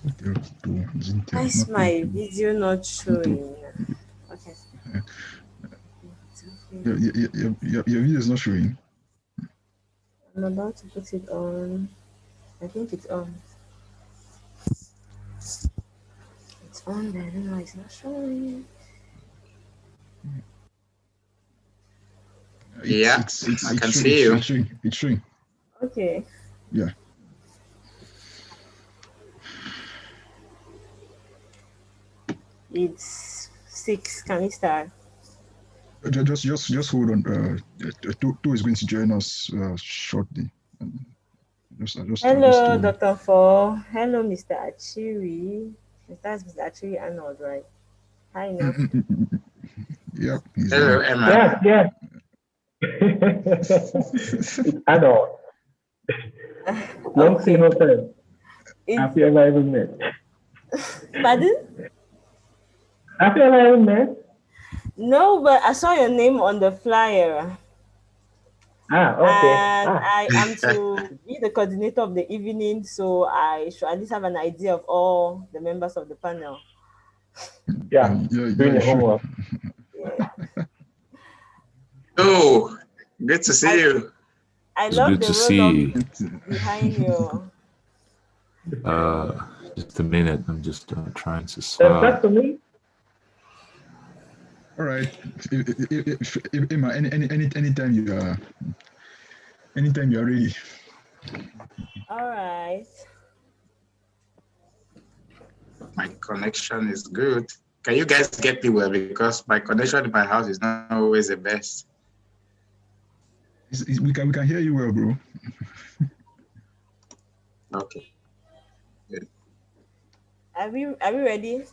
Why is my video not showing? Okay. Your video is not showing. I'm about to put it on. I think it's on. It's on, but I don't know why it's not showing. Yeah, I can see you. It's showing. Okay. Yeah. It's 6. Can we start? Just hold on. Two is going to join us shortly. Hello, Dr. Fo. Hello, Mr. Achiri. That's Mr. Achiri Arnold, right? Hi, enough. Yep. Hello, Emma. Yes. It's Arnold. Long Okay. no time. Happy environment. Pardon? Happy environment. No, but I saw your name on the flyer. Okay. And I am to be the coordinator of the evening, so I should at least have an idea of all the members of the panel. Yeah, doing your homework. Yeah. Oh, good to see you. I love the roll-up behind you. Just a minute. I'm just trying to swap. That's for me. All right. Emma, anytime you are ready. All right. My connection is good. Can you guys get me well? Because my connection in my house is not always the best. We can hear you well, bro. Okay. Good. Are we ready?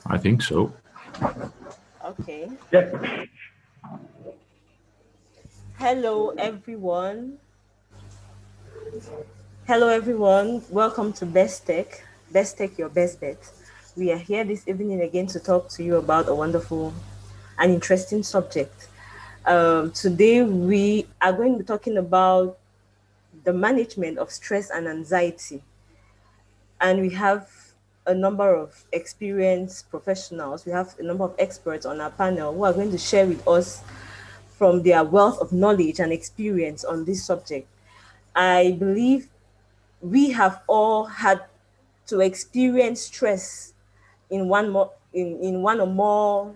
I think so. Okay. Yes. Hello, everyone. Hello, everyone. Welcome to Best Tech. Best Tech, your best bet. We are here this evening again to talk to you about a wonderful and interesting subject. Today, we are going to be talking about the management of stress and anxiety. And we have a number of experienced professionals. We have a number of experts on our panel who are going to share with us from their wealth of knowledge and experience on this subject. I believe we have all had to experience stress in in one or more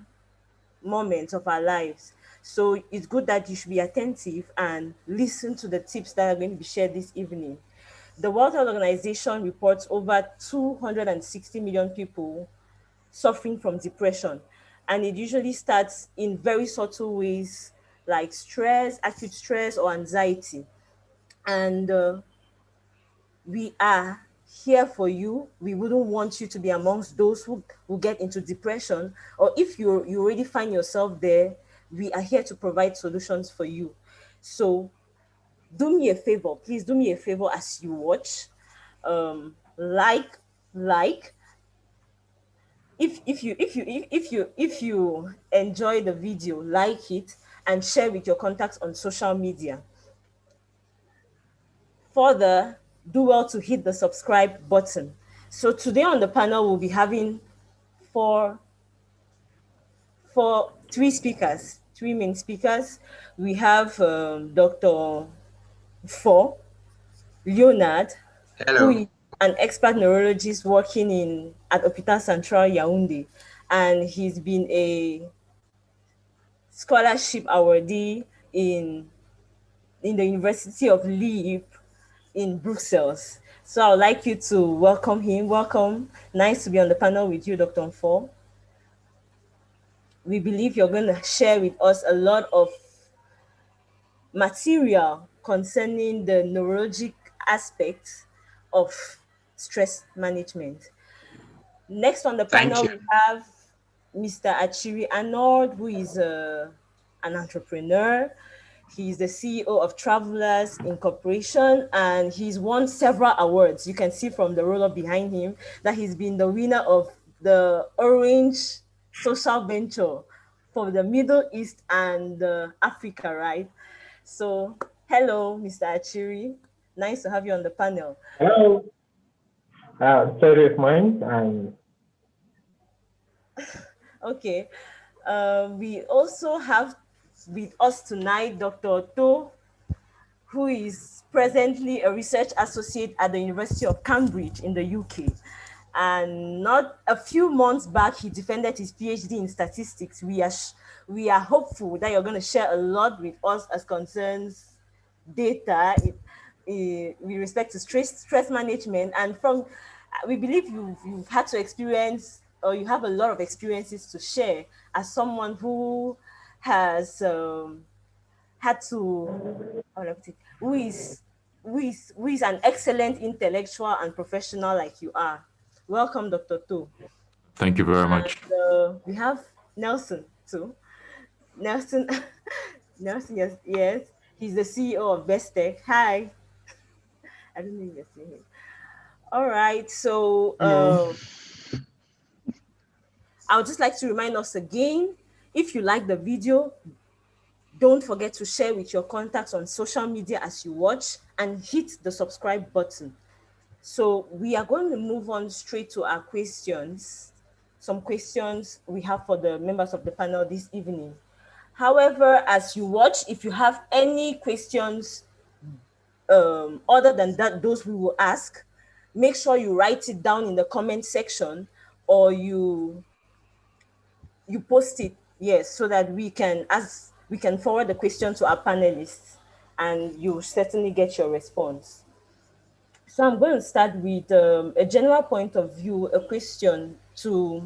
moments of our lives. So it's good that you should be attentive and listen to the tips that are going to be shared this evening. The World Health Organization reports over 260 million people suffering from depression. And it usually starts in very subtle ways like stress, acute stress, or anxiety. And we are here for you. We wouldn't want you to be amongst those who get into depression, or if you already find yourself there, we are here to provide solutions for you. So do me a favor, please do me a favor as you watch. Like if you enjoy the video, like it and share with your contacts on social media. Further, do well to hit the subscribe button. So today on the panel, we'll be having four, three main speakers. We have Dr. Fo Leonard, who Hello. is an expert neurologist working at Hôpital Central Yaoundé, and he's been a scholarship awardee in the University of Lille in Brussels. So I would like you to welcome him. Welcome. Nice to be on the panel with you, Dr. Fo. We believe you're going to share with us a lot of material concerning the neurologic aspects of stress management. Next on the panel, we have Mr. Achiri Arnold, who is an entrepreneur. He's the CEO of Travelers Incorporation, and he's won several awards. You can see from the roll-up behind him that he's been the winner of the Orange Social Venture for the Middle East and Africa, right? So, hello, Mr. Achiri. Nice to have you on the panel. Hello. Sorry if mine. Okay. We also have with us tonight Dr. To, who is presently a research associate at the University of Cambridge in the UK. And not a few months back, he defended his PhD in statistics. We are hopeful that you're going to share a lot with us as concerns data with respect to stress management. And we believe you've had to experience, or you have a lot of experiences to share as someone who has had to, who is an excellent intellectual and professional like you are. Welcome, Dr. To. Thank you very much. We have Nelson too. Nelson, yes, he's the CEO of Bestech. Hi. I don't know if you're seeing him. All right, so I would just like to remind us again, if you like the video, don't forget to share with your contacts on social media as you watch and hit the subscribe button. So we are going to move on straight to our questions. Some questions we have for the members of the panel this evening. However, as you watch, if you have any questions other than those we will ask, make sure you write it down in the comment section, or you post it, yes, so that we can forward the question to our panelists, and you will certainly get your response. So I'm going to start with a general point of view, a question to,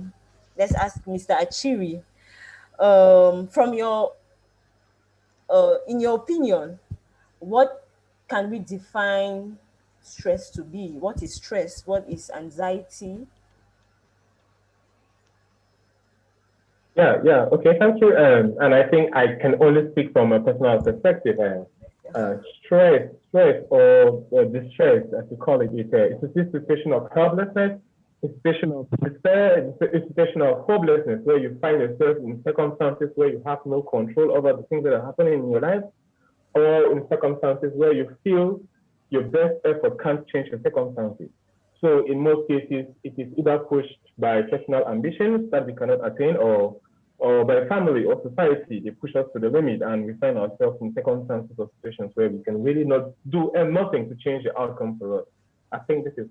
let's ask Mr. Achiri. From your, in your opinion, what can we define stress to be? What is stress? What is anxiety? Yeah, okay, thank you. And I think I can only speak from a personal perspective. Stress or distress, as we call it, it's a situation of helplessness, a situation of despair, it's a situation of hopelessness, where you find yourself in circumstances where you have no control over the things that are happening in your life, or in circumstances where you feel your best effort can't change the circumstances. So in most cases, it is either pushed by personal ambitions that we cannot attain, or by family or society. They push us to the limit, and we find ourselves in circumstances or situations where we can really not do nothing to change the outcome for us. I think this has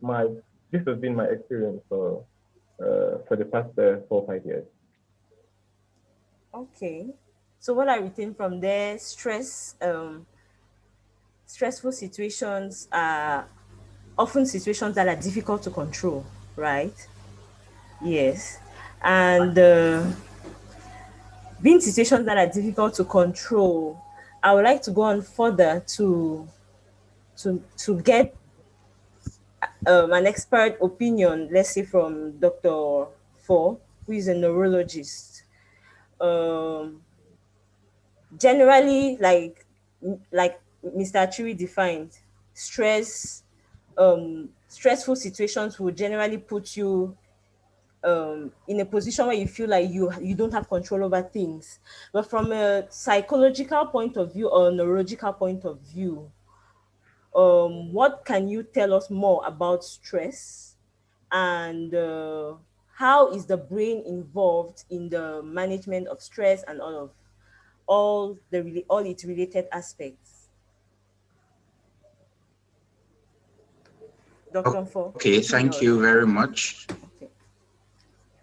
been my experience for the past 4 or 5 years. Okay, so what I retain from there, stressful situations are often situations that are difficult to control, right? Yes, and being situations that are difficult to control, I would like to go on further to get an expert opinion, let's say from Dr. Fo, who is a neurologist. Generally, like Mr. Achiri defined, stressful situations will generally put you in a position where you feel like you don't have control over things. But from a psychological point of view or a neurological point of view, what can you tell us more about stress, and how is the brain involved in the management of stress and all its related aspects? Dr. Fo. Okay, thank you very much. Okay.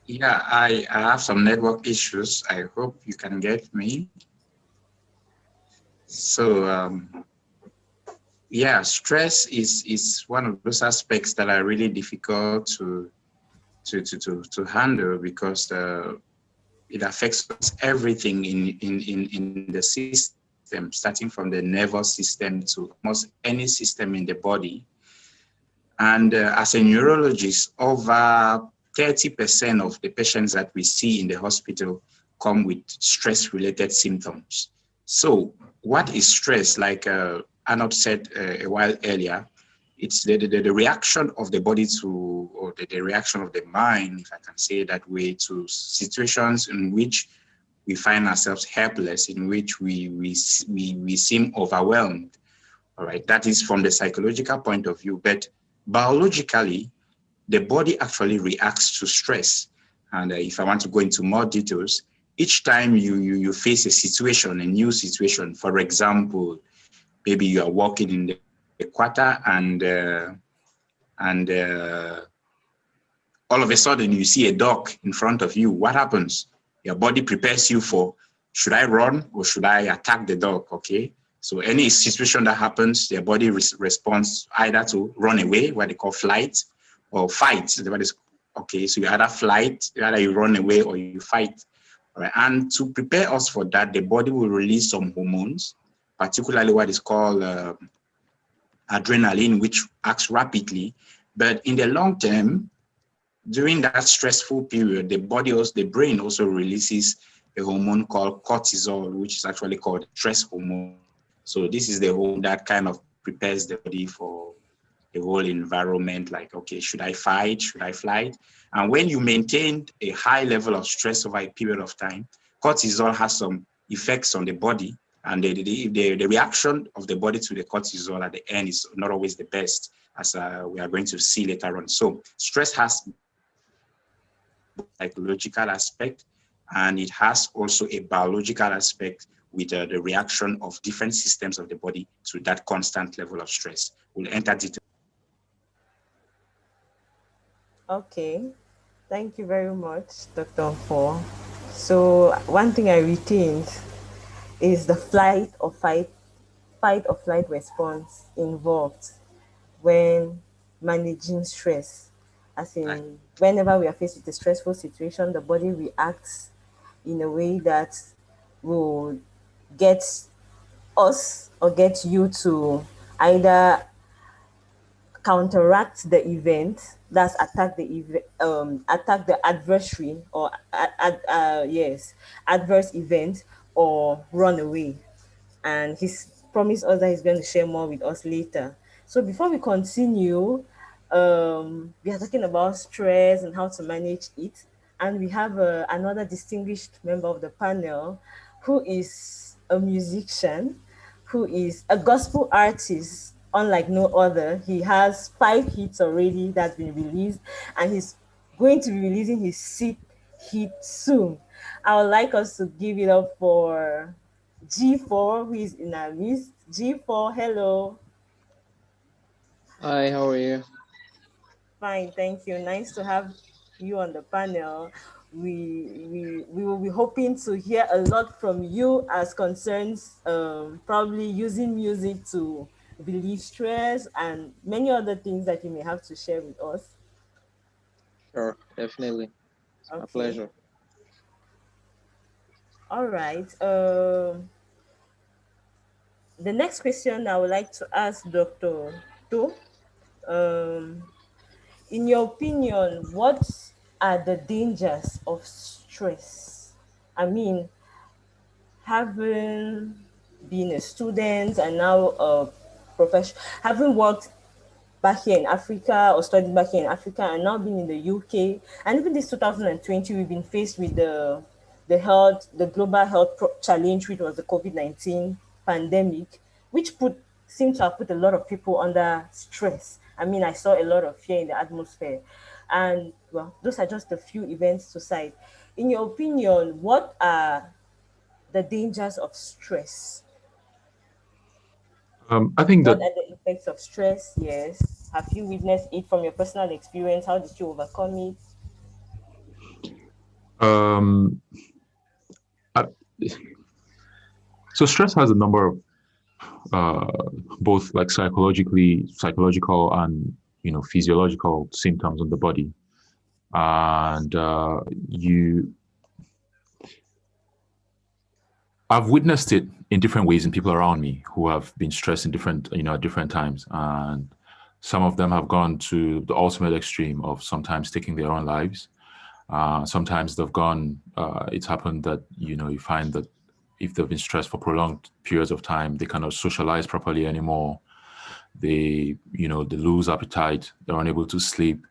Yeah, I have some network issues. I hope you can get me. So, yeah, stress is one of those aspects that are really difficult to handle, because it affects everything in the system, starting from the nervous system to almost any system in the body. And as a neurologist, over 30% of the patients that we see in the hospital come with stress-related symptoms. So what is stress? Like Arnold said a while earlier, it's the reaction of the body to, or the reaction of the mind, if I can say it that way, to situations in which we find ourselves helpless, in which we seem overwhelmed. All right, that is from the psychological point of view, but biologically, the body actually reacts to stress. And if I want to go into more details, each time you face a situation, a new situation, for example, maybe you are walking in the quarter and all of a sudden you see a dog in front of you. What happens? Your body prepares you for, should I run or should I attack the dog? Okay. So any situation that happens, your body responds either to run away, what they call flight, or fight. Okay, so you either flight, either you run away or you fight. All right. And to prepare us for that, the body will release some hormones, particularly what is called adrenaline, which acts rapidly. But in the long term, during that stressful period, the brain also releases a hormone called cortisol, which is actually called stress hormone. So this is the hormone that kind of prepares the body for the whole environment, like, okay, should I fight? Should I flight? And when you maintain a high level of stress over a period of time, cortisol has some effects on the body, and the reaction of the body to the cortisol at the end is not always the best, as we are going to see later on. So stress has a psychological aspect, and it has also a biological aspect with the reaction of different systems of the body to that constant level of stress. We'll enter detail. Okay, thank you very much, Dr. Four. So one thing I retained is the fight or flight response involved when managing stress. As in, whenever we are faced with a stressful situation, the body reacts in a way that will get us or get you to either counteract the event, that's attack the adversary, or adverse event, or run away. And he's promised us that he's going to share more with us later. So before we continue, we are talking about stress and how to manage it. And we have another distinguished member of the panel who is a musician, who is a gospel artist, unlike no other. He has 5 hits already that's been released, and he's going to be releasing his 6th hit soon. I would like us to give it up for G4, who is in our midst. G4, hello. Hi, how are you? Fine, thank you. Nice to have you on the panel. We will be hoping to hear a lot from you as concerns probably using music to relieve stress and many other things that you may have to share with us. Sure, definitely. It's my pleasure. All right. The next question I would like to ask Dr. To, in your opinion, what are the dangers of stress? I mean, having been a student and now a professional, having worked back here in Africa or studied back here in Africa and now being in the UK, and even this 2020, we've been faced with the global health challenge, which was the COVID-19 pandemic, which seemed to have put a lot of people under stress. I mean, I saw a lot of fear in the atmosphere. And well, those are just a few events to cite. In your opinion, what are the dangers of stress? I think that what are the effects of stress? Yes. Have you witnessed it from your personal experience? How did you overcome it? So stress has a number of both like psychological and physiological symptoms on the body, and I've witnessed it in different ways in people around me who have been stressed in at different times, and some of them have gone to the ultimate extreme of sometimes taking their own lives. Sometimes they've gone. It's happened that you find that if they've been stressed for prolonged periods of time, they cannot socialize properly anymore. They lose appetite. They're unable to sleep,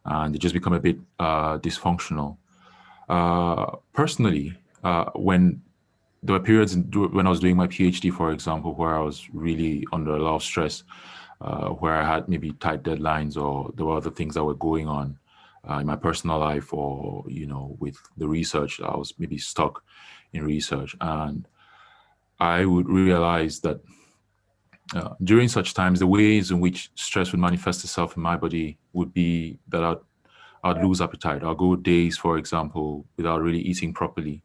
and they just become a bit dysfunctional. Personally, when there were periods when I was doing my PhD, for example, where I was really under a lot of stress, where I had maybe tight deadlines, or there were other things that were going on in my personal life, or with the research. I was maybe stuck in research, and I would realize that during such times, the ways in which stress would manifest itself in my body would be that I'd lose appetite. I'll go days, for example, without really eating properly.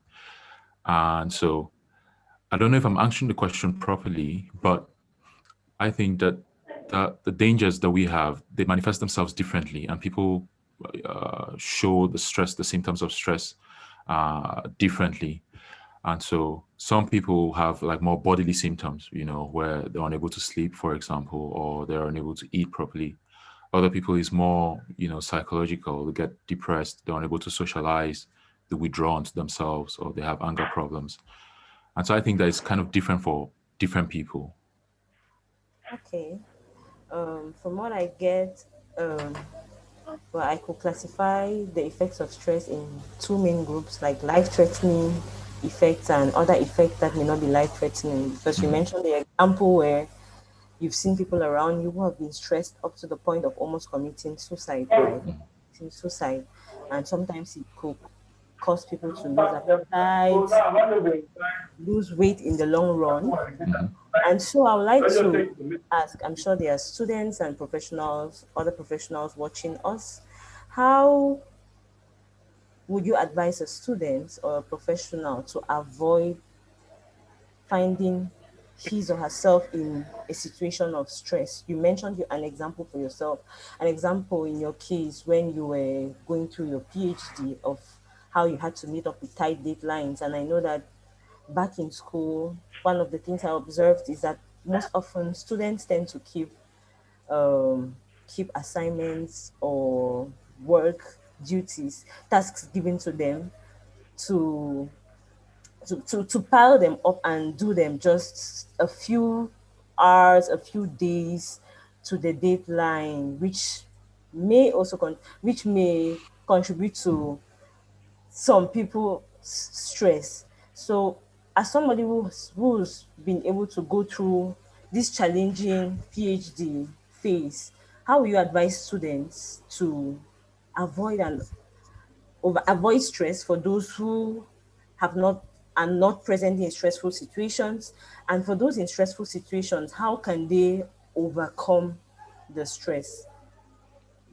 And so I don't know if I'm answering the question properly, but I think that the dangers that we have, they manifest themselves differently, and people show the symptoms of stress differently. And so some people have like more bodily symptoms, where they're unable to sleep, for example, or they're unable to eat properly. Other people is more, psychological. They get depressed, they're unable to socialize, they withdraw into themselves, or they have anger problems. And so I think that it's kind of different for different people. Okay. From what I get, well, I could classify the effects of stress in two main groups, like life-threatening effects and other effects that may not be life-threatening. Because you mentioned the example where you've seen people around you who have been stressed up to the point of almost committing suicide, right? Suicide, and sometimes it could cause people to lose appetite, lose weight in the long run. And so I would like to ask, I'm sure there are students and professionals, other professionals watching us. How would you advise a student or a professional to avoid finding his or herself in a situation of stress? You mentioned an example for yourself, an example in your case when you were going through your PhD of how you had to meet up with tight deadlines. And I know that back in school, one of the things I observed is that most often students tend to keep assignments or work duties, tasks given to them to to pile them up and do them just a few hours, a few days to the deadline, which may also which may contribute to some people stress. So as somebody who's been able to go through this challenging PhD phase, how will you advise students to avoid and avoid stress for those who have not are not presently in stressful situations, and for those in stressful situations, how can they overcome the stress?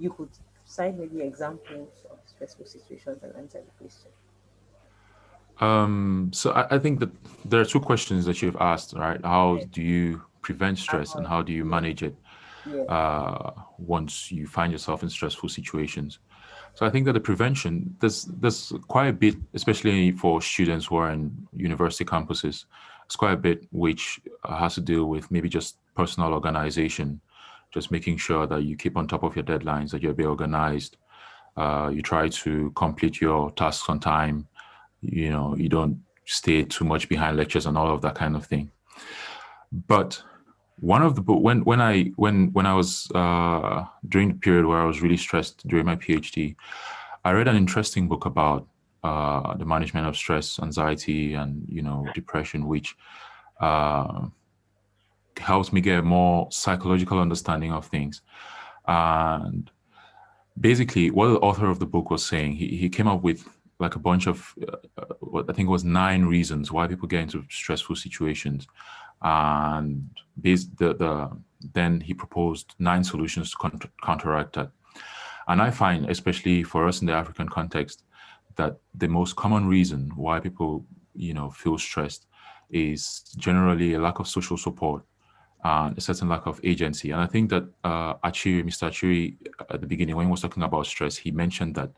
You could cite maybe examples of stressful situations and answer the question. So I think that there are two questions that you've asked, right? How do you prevent stress, and how do you manage it once you find yourself in stressful situations? So I think that the prevention, there's quite a bit, especially for students who are in university campuses, it's quite a bit which has to deal with maybe just personal organization, just making sure that you keep on top of your deadlines, that you're be organized, you try to complete your tasks on time, you don't stay too much behind lectures and all of that kind of thing. But one of the book when I was during the period where I was really stressed during my PhD, I read an interesting book about the management of stress, anxiety, and depression, which helps me get a more psychological understanding of things. And basically, what the author of the book was saying, he came up with like a bunch of what I think was 9 reasons why people get into stressful situations. And then he proposed 9 solutions to counteract that. And I find, especially for us in the African context, that the most common reason why people, feel stressed is generally a lack of social support and a certain lack of agency. And I think that Mr. Achiri, at the beginning, when he was talking about stress, he mentioned that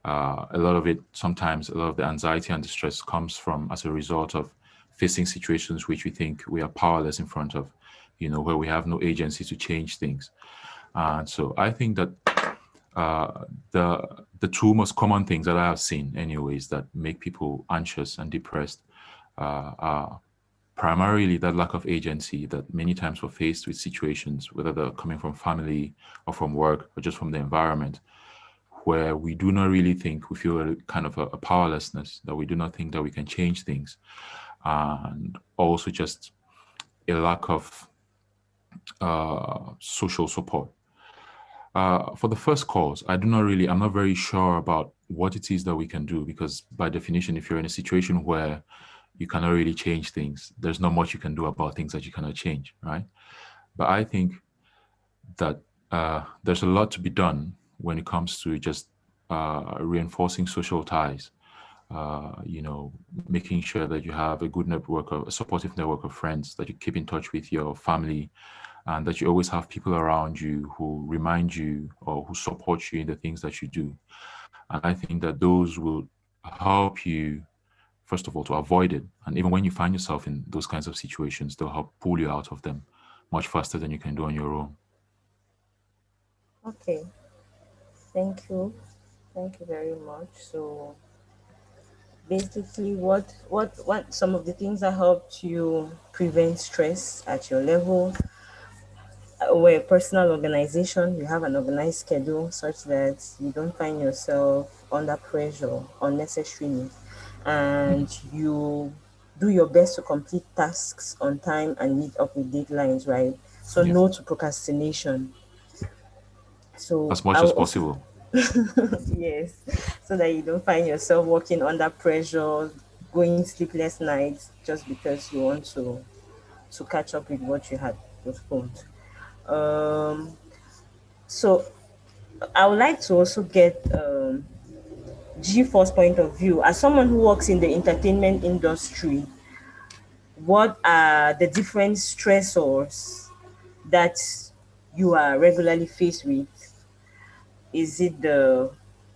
a lot of the anxiety and the stress comes from as a result of facing situations which we think we are powerless in front of, where we have no agency to change things. And so I think that the 2 most common things that I have seen anyways that make people anxious and depressed are primarily that lack of agency, that many times we're faced with situations, whether they're coming from family or from work or just from the environment, where we do not really think, we feel a kind of a powerlessness, that we do not think that we can change things. and also just a lack of social support. For the first cause, I'm not very sure about what it is that we can do, because by definition, if you're in a situation where you cannot really change things, there's not much you can do about things that you cannot change, right? But I think that there's a lot to be done when it comes to just reinforcing social ties. Making sure that you have a good network, a supportive network of friends, that you keep in touch with your family, and that you always have people around you who remind you or who support you in the things that you do. And I think that those will help you, first of all, to avoid it. And even when you find yourself in those kinds of situations, they'll help pull you out of them much faster than you can do on your own. Okay, thank you. Thank you very much. So basically, what some of the things that helped you prevent stress at your level were personal organization. You have an organized schedule such that you don't find yourself under pressure unnecessarily, and you do your best to complete tasks on time and meet up with deadlines, right? So Yeah, no to procrastination. So as much I'll as also possible. yes, so that you don't find yourself working under pressure, going sleepless nights just because you want to catch up with what you had postponed. Um, so I would like to also get G4's point of view as someone who works in the entertainment industry. What are the different stressors that you are regularly faced with? Is it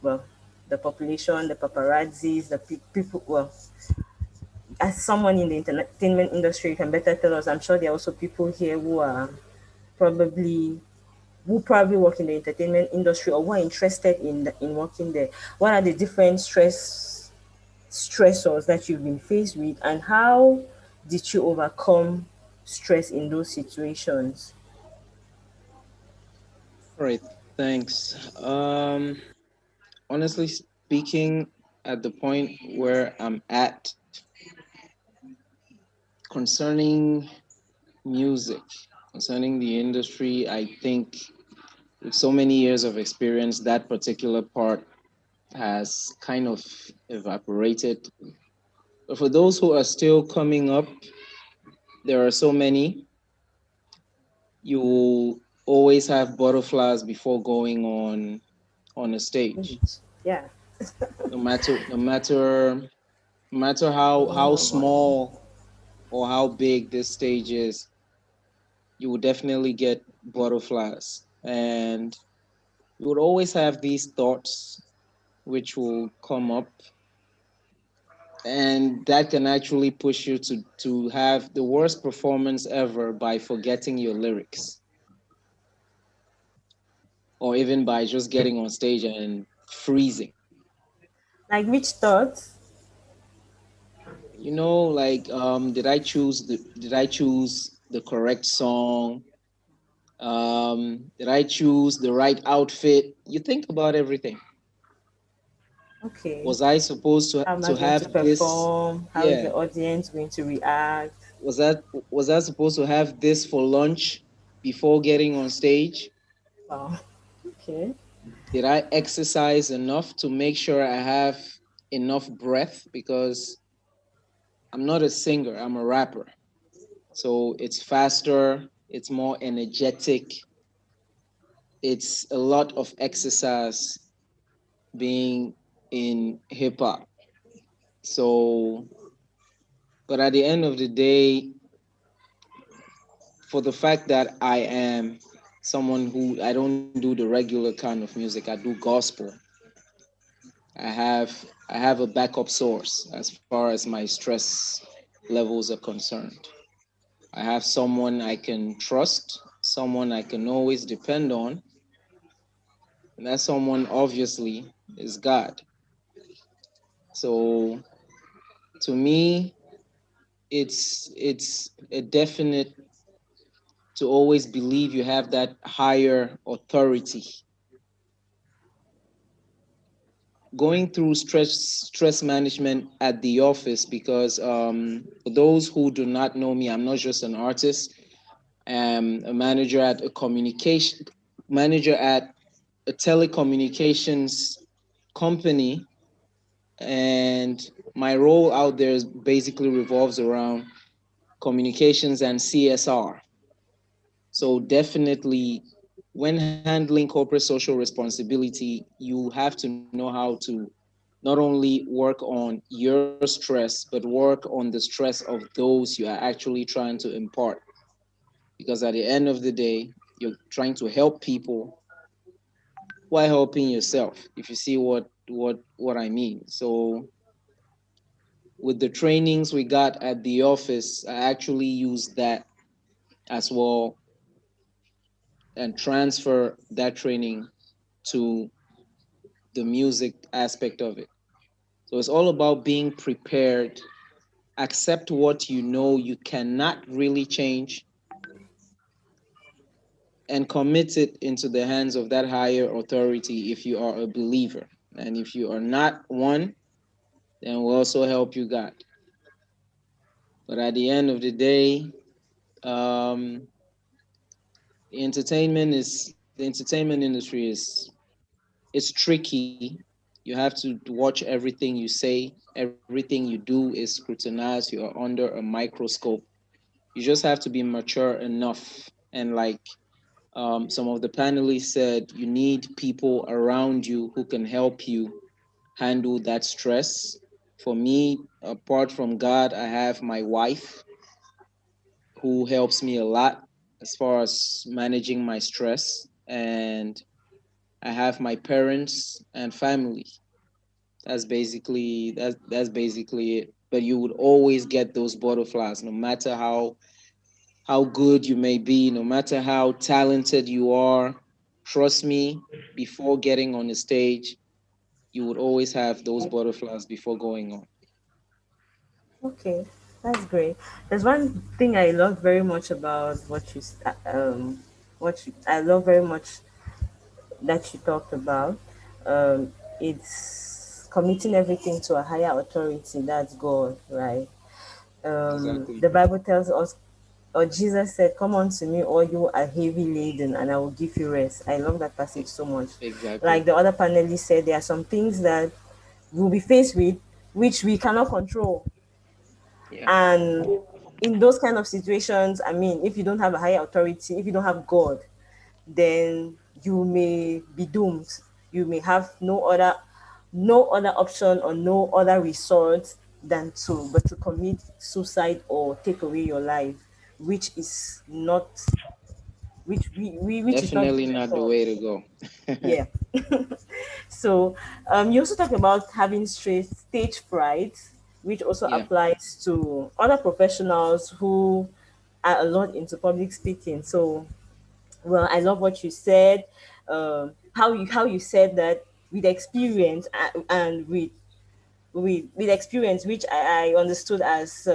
well, the population, the paparazzis, the people? Well, as someone in the entertainment industry, you can better tell us. I'm sure there are also people here probably who probably work in the entertainment industry or who are interested in working there. What are the different stressors that you've been faced with, and how did you overcome stress in those situations? All right, thanks. Honestly speaking, at the point where I'm at concerning music, concerning the industry, I think with so many years of experience, that particular part has kind of evaporated. But for those who are still coming up, there are so many. You will always have butterflies before going on a stage. Yeah. No matter how small or how big this stage is, you will definitely get butterflies. And you would always have these thoughts which will come up, and that can actually push you to have the worst performance ever by forgetting your lyrics, or even by just getting on stage and freezing. Like which thoughts? Like, did I choose the correct song? Did I choose the right outfit? You think about everything. Okay. Was I supposed to How am I to going to have this? perform? How is Yeah. the audience going to react? Was I supposed to have this for lunch before getting on stage? Wow. Okay. Did I exercise enough to make sure I have enough breath? Because I'm not a singer, I'm a rapper. So it's faster, it's more energetic, it's a lot of exercise being in hip hop. So, but at the end of the day, for the fact that I am someone who I don't do the regular kind of music, I do gospel. I have a backup source as far as my stress levels are concerned. I have someone I can trust, someone I can always depend on, and that someone obviously is God. So to me, it's a definite to always believe you have that higher authority going through stress management at the office, because for those who do not know me, I'm not just an artist. I'm a manager at a telecommunications company, and my role out there is basically revolves around communications and CSR. So definitely, when handling corporate social responsibility, you have to know how to not only work on your stress, but work on the stress of those you are actually trying to impart. Because at the end of the day, you're trying to help people while helping yourself, if you see what I mean. So with the trainings we got at the office, I actually used that as well and transfer that training to the music aspect of it. So it's all about being prepared, accept what you know you cannot really change, and commit it into the hands of that higher authority if you are a believer. And if you are not one, then we'll also help you God. But at the end of the day, um, the entertainment industry is it's tricky. You have to watch everything you say, everything you do is scrutinized. You are under a microscope. You just have to be mature enough. And like some of the panelists said, you need people around you who can help you handle that stress. For me, apart from God, I have my wife who helps me a lot as far as managing my stress. And I have my parents and family. That's basically it. But you would always get those butterflies, no matter how good you may be, no matter how talented you are. Trust me, before getting on the stage, you would always have those butterflies before going on. Okay, that's great. There's one thing I love very much about I love very much that you talked about. It's committing everything to a higher authority. That's God, right? Exactly. The Bible tells us, or Jesus said, "Come unto me, all you are heavy laden, and I will give you rest." I love that passage so much. Like Exactly. the other panelists said, there are some things that we'll be faced with which we cannot control. Yeah. And in those kind of situations, I mean, if you don't have a higher authority, if you don't have God, then you may be doomed. You may have no other option or no other resort than to commit suicide or take away your life, which is not which is not Definitely good at not the all. way to go. Yeah. So you also talk about having stage fright, which also Yeah. applies to other professionals who are a lot into public speaking. So, well, I love what you said. How you said that with experience and with experience, which I understood as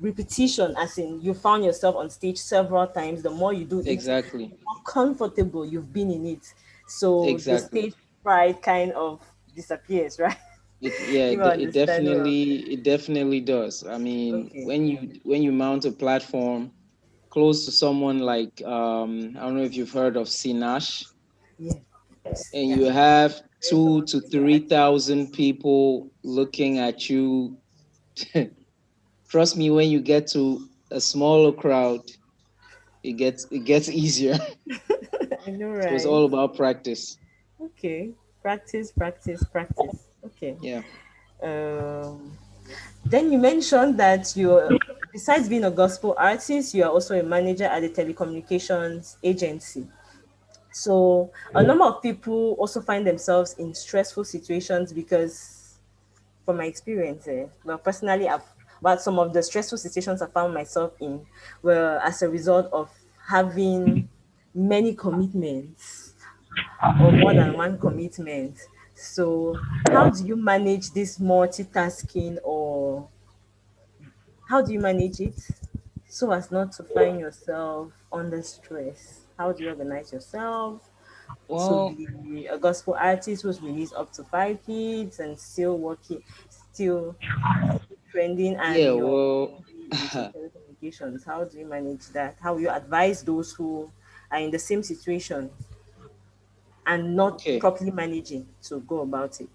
repetition, as in you found yourself on stage several times. The more you do it, Exactly. the more comfortable you've been in it. So the Exactly. stage pride kind of disappears, right? Yeah, If I understand well. it definitely does. I mean, Okay. when you mount a platform close to someone like I don't know if you've heard of Sinash, Yeah. and Yeah. you have Very two to comfortable three actually. thousand people looking at you. Trust me, when you get to a smaller crowd, it gets easier. I know, So it's right? all about practice. Okay. Practice, practice, practice. Okay. Yeah. Um, then you mentioned that besides being a gospel artist, you are also a manager at a telecommunications agency. So a number of people also find themselves in stressful situations because, from my experience, well, personally, but some of the stressful situations I found myself in were as a result of having many commitments or more than one commitment. So how do you manage this multitasking, or how do you manage it so as not to find yourself under stress? How do you organize yourself? to Well, be a gospel artist who's released up to 5 hits and still working, still trending, and yeah, you're well, into telecommunications? How do you manage that? How will you advise those who are in the same situation and not okay. properly managing to go about it?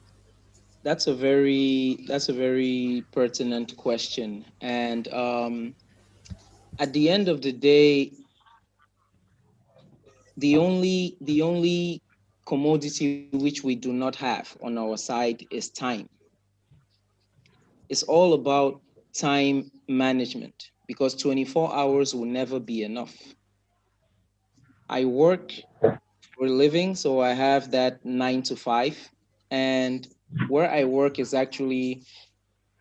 That's a very pertinent question. And at the end of the day, the only commodity which we do not have on our side is time. It's all about time management because 24 hours will never be enough. I work for a living, so I have that 9 to 5. And where I work is actually,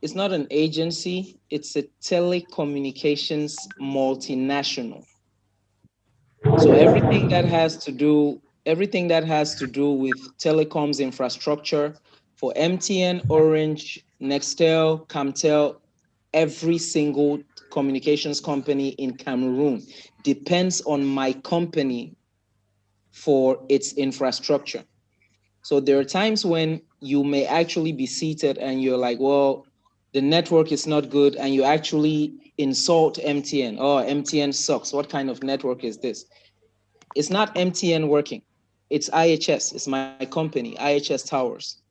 it's not an agency, it's a telecommunications multinational. So everything that has to do with telecoms infrastructure for MTN, Orange, Nextel, Camtel, every single communications company in Cameroon depends on my company for its infrastructure. So there are times when you may actually be seated and you're like, well, the network is not good, and you actually insult MTN. Oh, MTN sucks. What kind of network is this? It's not MTN working. It's IHS. It's my company, IHS Towers.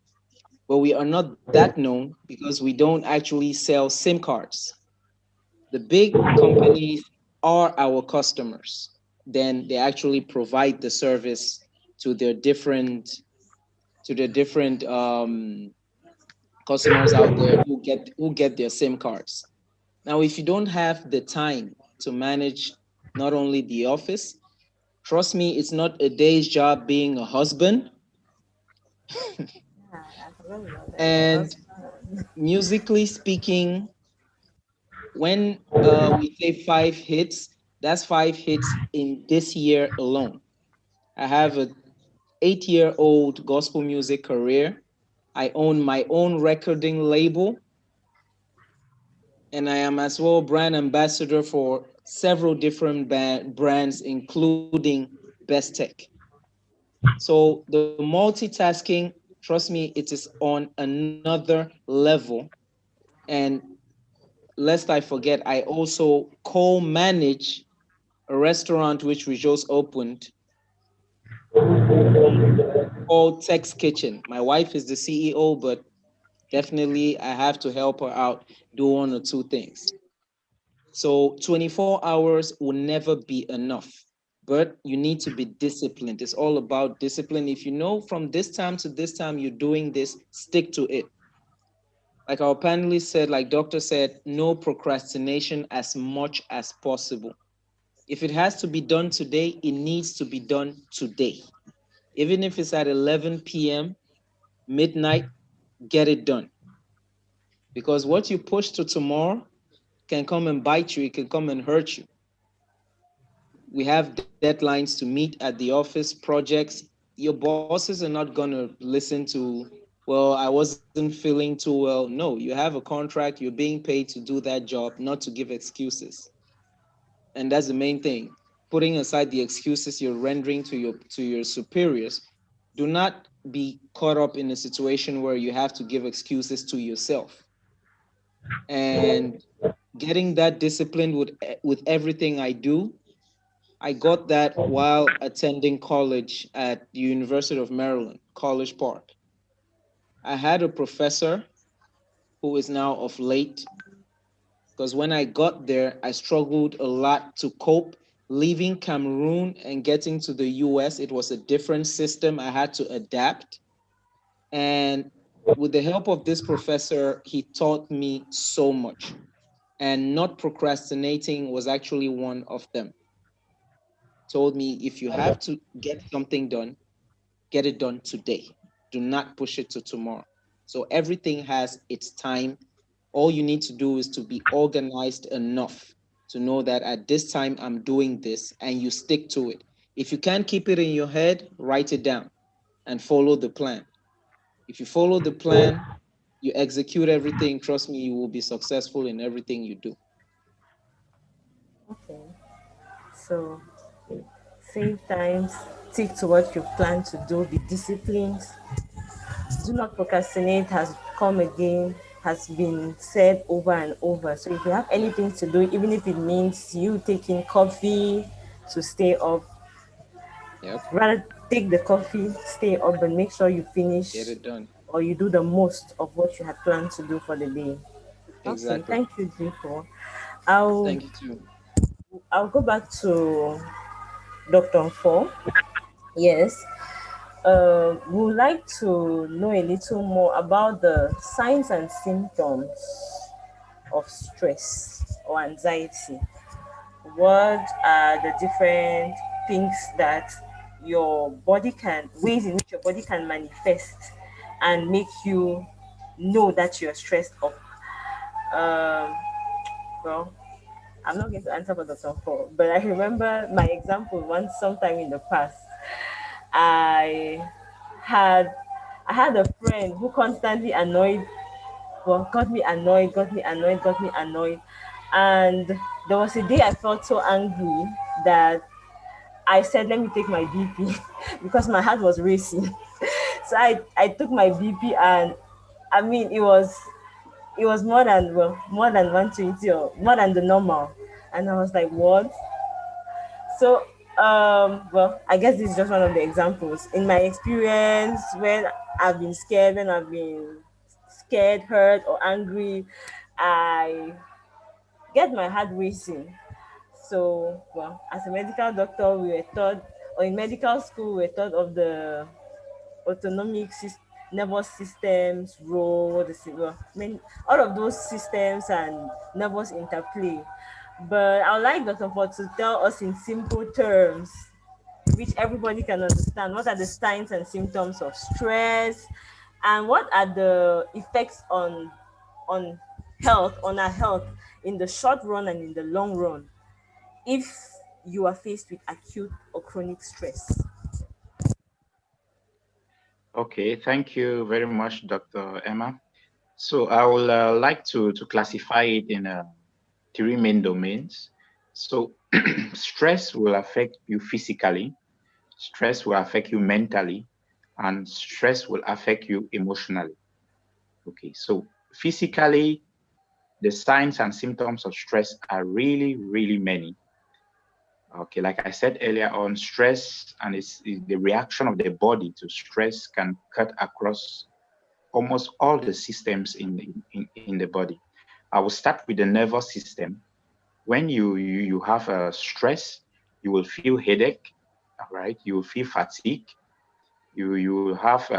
But we are not that known because we don't actually sell SIM cards. The big companies are our customers. Then they actually provide the service to their different customers out there who get their SIM cards. Now, if you don't have the time to manage not only the office, trust me, it's not a day's job being a husband. Yeah, I forgot about that. You're a And husband. musically speaking, when we say 5 hits, that's 5 hits in this year alone. I have a 8-year-old gospel music career. I own my own recording label, and I am as well brand ambassador for several different brands, including Best Tech. So the multitasking, trust me, it is on another level. And lest I forget, I also co-manage a restaurant which we just opened called Tex Kitchen. My wife is the CEO, but definitely I have to help her out do one or two things. So 24 hours will never be enough, but you need to be disciplined. It's all about discipline. If you know from this time to this time you're doing this, stick to it. Like our panelist said, like doctor said, no procrastination as much as possible. If it has to be done today, it needs to be done today. Even if it's at 11 p.m., midnight, get it done. Because what you push to tomorrow can come and bite you, it can come and hurt you. We have deadlines to meet at the office, projects. Your bosses are not going to listen to, well, I wasn't feeling too well. No, you have a contract, you're being paid to do that job, not to give excuses. And that's the main thing. Putting aside the excuses you're rendering to your superiors, do not be caught up in a situation where you have to give excuses to yourself. And getting that disciplined with everything I do, I got that while attending college at the University of Maryland, College Park. I had a professor who is now of late, because when I got there, I struggled a lot to cope. Leaving Cameroon and getting to the US, it was a different system. I had to adapt. And with the help of this professor, he taught me so much. And not procrastinating was actually one of them. Told me if you have to get something done, get it done today. Do not push it to tomorrow. So everything has its time. All you need to do is to be organized enough to know that at this time I'm doing this, and you stick to it. If you can't keep it in your head, write it down and follow the plan. If you follow the plan, you execute everything, trust me, you will be successful in everything you do. Okay. So save times, stick to what you plan to do, be disciplined. Do not procrastinate has come again, has been said over and over. So if you have anything to do, even if it means you taking coffee to stay up, Yep. rather take the coffee, stay up, but make sure you Get finish it done. or you do the most of what you had planned to do for the day. Awesome. Exactly. Thank you, Jipo. I'll Thank you too. I'll go back to Dr. Four. Yes. We would like to know a little more about the signs and symptoms of stress or anxiety. What are the different things that your body can, ways in which your body can manifest and make you know that you're stressed up? Um, well, I'm not going to answer for Dr. Four, but I remember my example once sometime in the past. I had I had a friend who constantly annoyed, well, got me annoyed. And there was a day I felt so angry that I said, let me take my BP because my heart was racing. So I took my BP, and I mean it was more than, well, more than 120 or more than the normal. And I was like, what? So, well, I guess this is just one of the examples. In my experience, when I've been scared, when I've been scared, hurt, or angry, I get my heart racing. So, well, as a medical doctor, we were taught, or in medical school, we were taught of the autonomic nervous systems role, well, I mean, all of those systems and nervous interplay. But I would like Dr. Ford to tell us in simple terms, which everybody can understand, what are the signs and symptoms of stress, and what are the effects on health, on our health, in the short run and in the long run, if you are faced with acute or chronic stress. Okay, thank you very much, Dr. Emma. So I would like to classify it in three main domains. So stress will affect you physically, stress will affect you mentally, and stress will affect you emotionally. Okay, so physically, the signs and symptoms of stress are really, really many. Okay, like I said earlier on, stress and the reaction of the body to stress can cut across almost all the systems in the body. I will start with the nervous system. When you have a stress, you will feel headache, all right? You will feel fatigue. You will have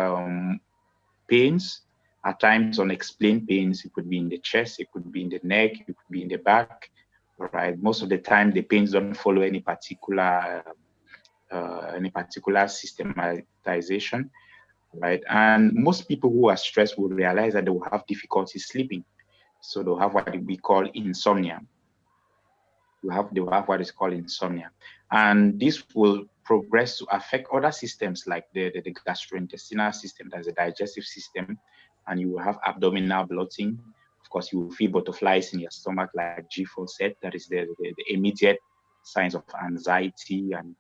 pains, at times unexplained pains. It could be in the chest, it could be in the neck, it could be in the back, all right? Most of the time, the pains don't follow any particular systematization, right? And most people who are stressed will realize that they will have difficulty sleeping. So they'll have what we call insomnia. They will have what is called insomnia. And this will progress to affect other systems like the gastrointestinal system, that's the digestive system, and you will have abdominal bloating. Of course, you will feel butterflies in your stomach, like G4 said. That is the immediate signs of anxiety. And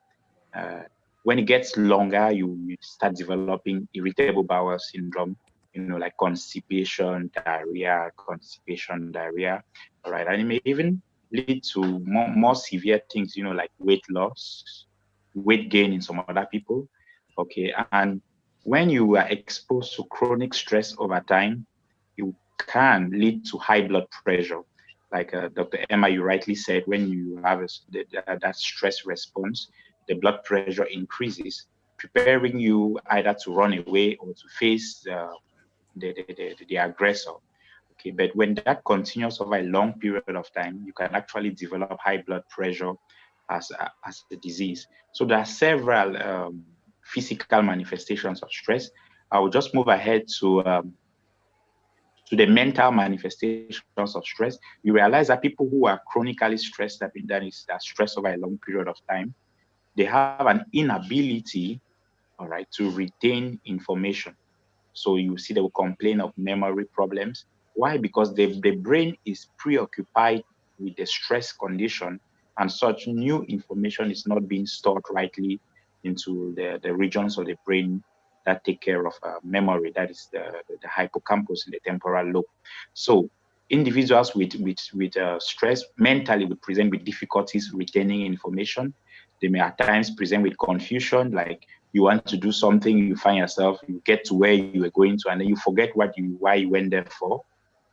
when it gets longer, you start developing irritable bowel syndrome, like constipation, diarrhea, all right? And it may even lead to more severe things, like weight loss, weight gain in some other people, okay? And when you are exposed to chronic stress over time, it can lead to high blood pressure. Like Dr. Emma, you rightly said, when you have that stress response, the blood pressure increases, preparing you either to run away or to face the aggressor. Okay, but when that continues over a long period of time, you can actually develop high blood pressure as a disease. So there are several physical manifestations of stress. I will just move ahead to the mental manifestations of stress. You realize that people who are chronically stressed, that stress over a long period of time, they have an inability, all right, to retain information. So you see they will complain of memory problems. Why? Because the brain is preoccupied with the stress condition, and such new information is not being stored rightly, into the regions of the brain that take care of memory. That is the hippocampus in the temporal lobe. So individuals with stress mentally would present with difficulties retaining information. They may at times present with confusion, like you want to do something, you find yourself, you get to where you were going to, and then you forget why you went there for.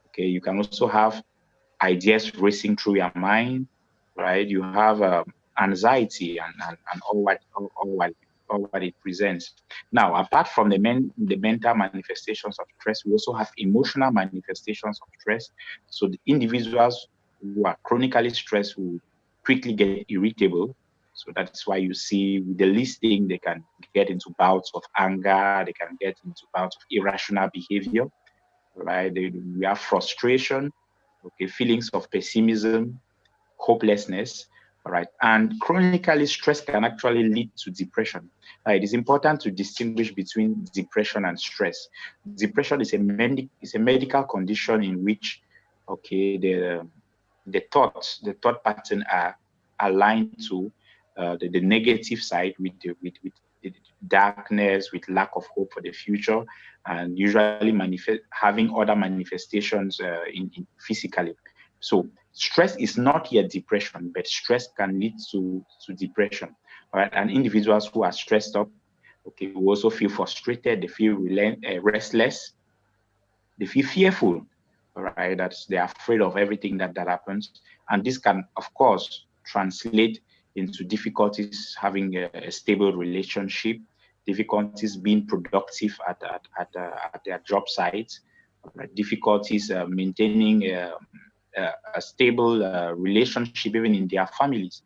Okay, you can also have ideas racing through your mind, right? You have anxiety and all what it presents. Now, apart from the mental manifestations of stress, we also have emotional manifestations of stress. So the individuals who are chronically stressed will quickly get irritable. So that's why you see with the least thing, they can get into bouts of anger, they can get into bouts of irrational behavior, right? We have frustration, okay, feelings of pessimism, hopelessness, all right? And chronically, stress can actually lead to depression. It is important to distinguish between depression and stress. Depression is a medical condition in which, okay, the thought pattern are aligned to the negative side with the darkness, with lack of hope for the future, and usually having other manifestations in physically. So stress is not yet depression, but stress can lead to depression. All right, and individuals who are stressed up, okay, will also feel frustrated. They feel restless. They feel fearful. All right, that's they're afraid of everything that happens, and this can, of course, translate into difficulties having a stable relationship, difficulties being productive at their job sites, right? Difficulties maintaining a stable relationship even in their families.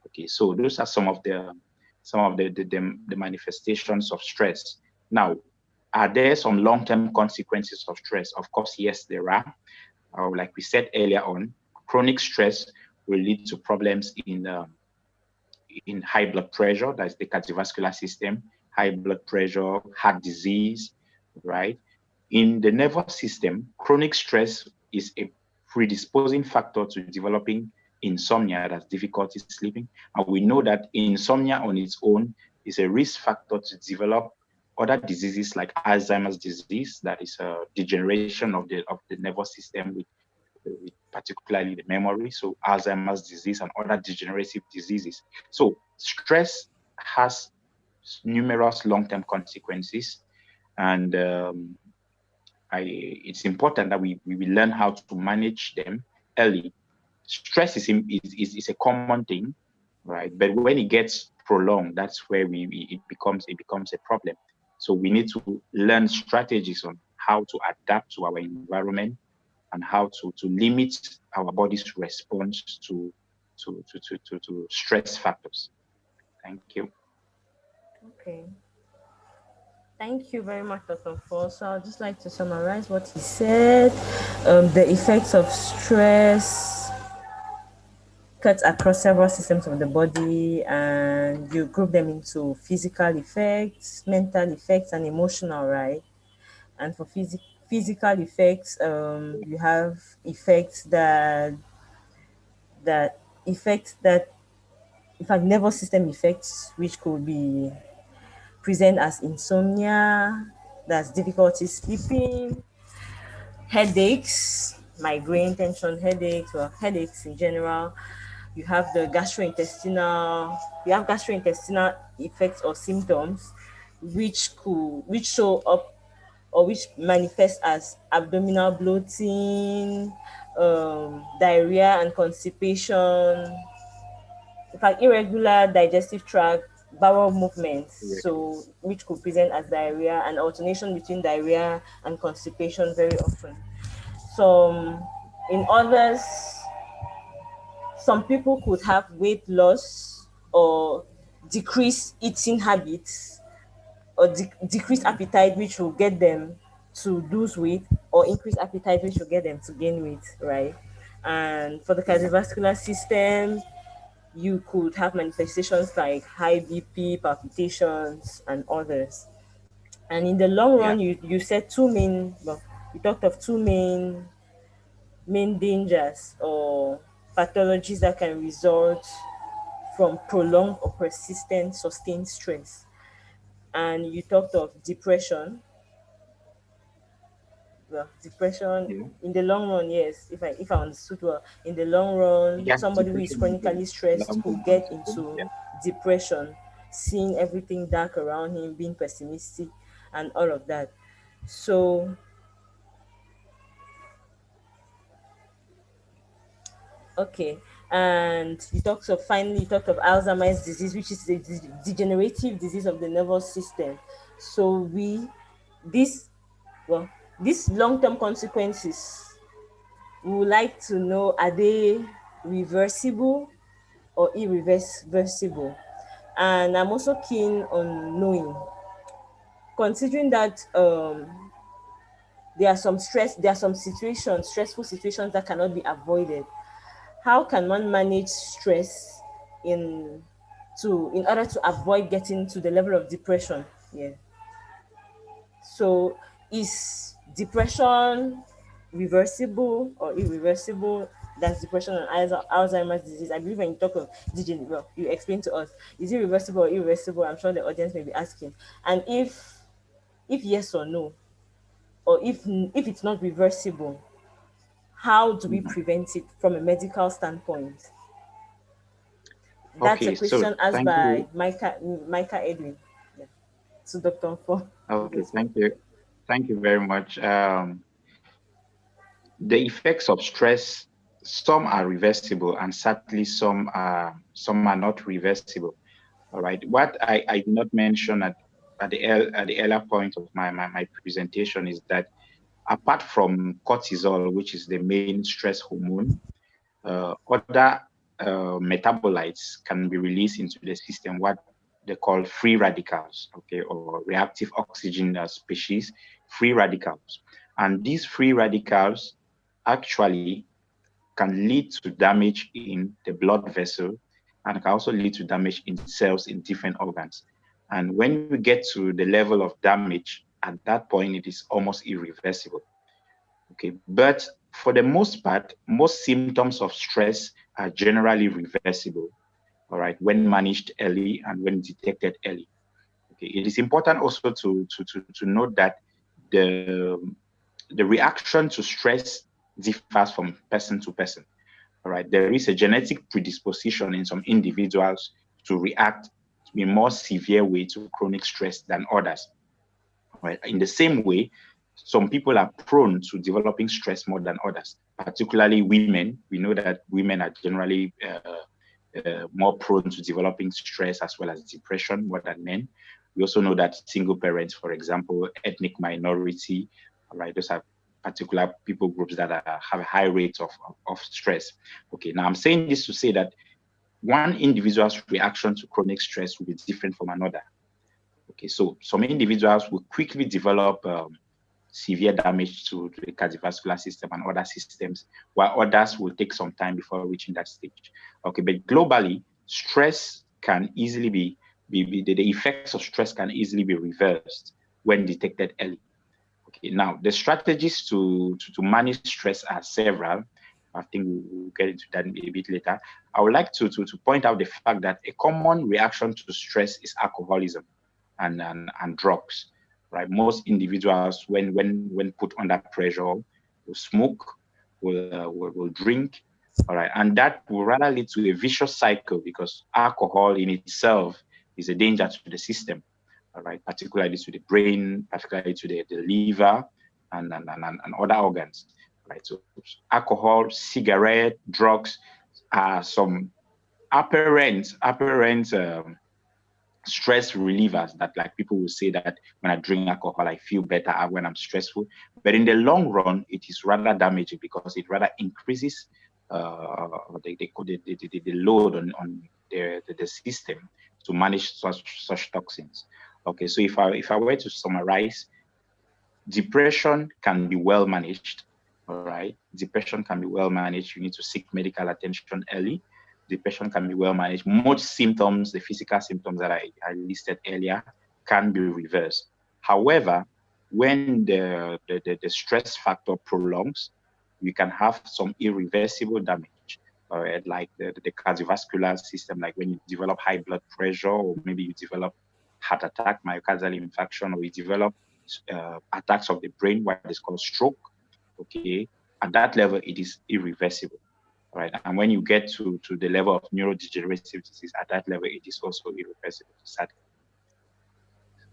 Okay, so those are some of the manifestations of stress. Now, are there some long-term consequences of stress? Of course, yes, there are. Like we said earlier on, chronic stress will lead to problems in high blood pressure, that's the cardiovascular system, high blood pressure, heart disease, right? In the nervous system, chronic stress is a predisposing factor to developing insomnia, that's difficulty sleeping. And we know that insomnia on its own is a risk factor to develop other diseases like Alzheimer's disease, that is a degeneration of the nervous system with particularly the memory, so Alzheimer's disease and other degenerative diseases. So stress has numerous long-term consequences, and it's important that we learn how to manage them early. Stress is a common thing, right? But when it gets prolonged, that's where it becomes a problem. So we need to learn strategies on how to adapt to our environment and how to limit our body's response to stress factors. Thank you. Okay. Thank you very much, Dr. Fall. So I'd just like to summarize what he said. The effects of stress cuts across several systems of the body, and you group them into physical effects, mental effects, and emotional, right? And for physical effects, you have effects that effects that in fact nervous system effects, which could be present as insomnia, that's difficulty sleeping, headaches, migraine, tension headaches, or headaches in general. You have gastrointestinal effects or symptoms, which show up or which manifest as abdominal bloating, diarrhea and constipation, in fact, irregular digestive tract, bowel movements, so which could present as diarrhea, and alternation between diarrhea and constipation very often. In others, some people could have weight loss or decreased eating habits or decreased appetite, which will get them to lose weight, or increased appetite, which will get them to gain weight, right? And for the cardiovascular system, you could have manifestations like high BP, palpitations, and others. And in the long run, you said you talked of two main dangers or pathologies that can result from prolonged or persistent sustained stress. And you talked of depression. Well, depression Yeah. in the long run, yes, if I understood well, in the long run, Yeah, somebody who is depression is chronically the stressed number could one get symptom. into Yeah. depression, seeing everything dark around him, being pessimistic, and all of that. So, okay. And you talked of Alzheimer's disease, which is a degenerative disease of the nervous system. So this, well, these long-term consequences, we would like to know, are they reversible or irreversible? And I'm also keen on knowing, considering that there are some situations, stressful situations that cannot be avoided. How can one manage stress in in order to avoid getting to the level of depression? Yeah. So is depression reversible or irreversible? That's depression and Alzheimer's disease. I believe when you talk of well, you explain to us, is it reversible or irreversible? I'm sure the audience may be asking. And if yes or no, or if it's not reversible, how do we Mhm. prevent it from a medical standpoint? That's a Okay, so question asked thank by you. Micah Edwin, yeah, to Dr. Fo. Okay, thank you. Thank you very much. The effects of stress, some are reversible and certainly some are not reversible. All right. What I did not mention at the earlier point of my presentation is that apart from cortisol, which is the main stress hormone, other metabolites can be released into the system, what they call free radicals, okay, or reactive oxygen species, free radicals. And these free radicals actually can lead to damage in the blood vessel and can also lead to damage in cells in different organs. And when we get to the level of damage, at that point, it is almost irreversible. Okay, but for the most part, most symptoms of stress are generally reversible, all right, when managed early and when detected early. Okay, it is important also to note that the, the reaction to stress differs from person to person. All right, there is a genetic predisposition in some individuals to react in a more severe way to chronic stress than others. Right? In the same way, some people are prone to developing stress more than others, particularly women. We know that women are generally more prone to developing stress as well as depression more than men. We also know that single parents, for example, ethnic minority, all right, those are particular people groups that have a high rate of stress. Okay, now I'm saying this to say that one individual's reaction to chronic stress will be different from another. Okay, so some individuals will quickly develop severe damage to the cardiovascular system and other systems, while others will take some time before reaching that stage. Okay, but globally, stress can easily the effects of stress can easily be reversed when detected early. Okay, now the strategies to manage stress are several. I think we'll get into that a bit later. I would like to point out the fact that a common reaction to stress is alcoholism and drugs. Right, most individuals when put under pressure will smoke, will drink. All right, and that will rather lead to a vicious cycle because alcohol in itself is a danger to the system. All right, particularly to the brain, particularly to the liver and other organs. Right, so alcohol, cigarette, drugs are some apparent stress relievers that like people will say that when I drink alcohol, I feel better when I'm stressful. But in the long run, it is rather damaging because it rather increases the load on the system to manage such toxins. Okay, so if I were to summarize, depression can be well managed. All right, depression can be well managed. You need to seek medical attention early. Depression can be well managed. Most symptoms, the physical symptoms that I listed earlier, can be reversed. However, when the stress factor prolongs, we can have some irreversible damage. like the cardiovascular system, like when you develop high blood pressure, or maybe you develop heart attack, myocardial infarction, or you develop attacks of the brain, what is called stroke. Okay, at that level, it is irreversible. Right, and when you get to the level of neurodegenerative disease, at that level, it is also irreversible. Sadly.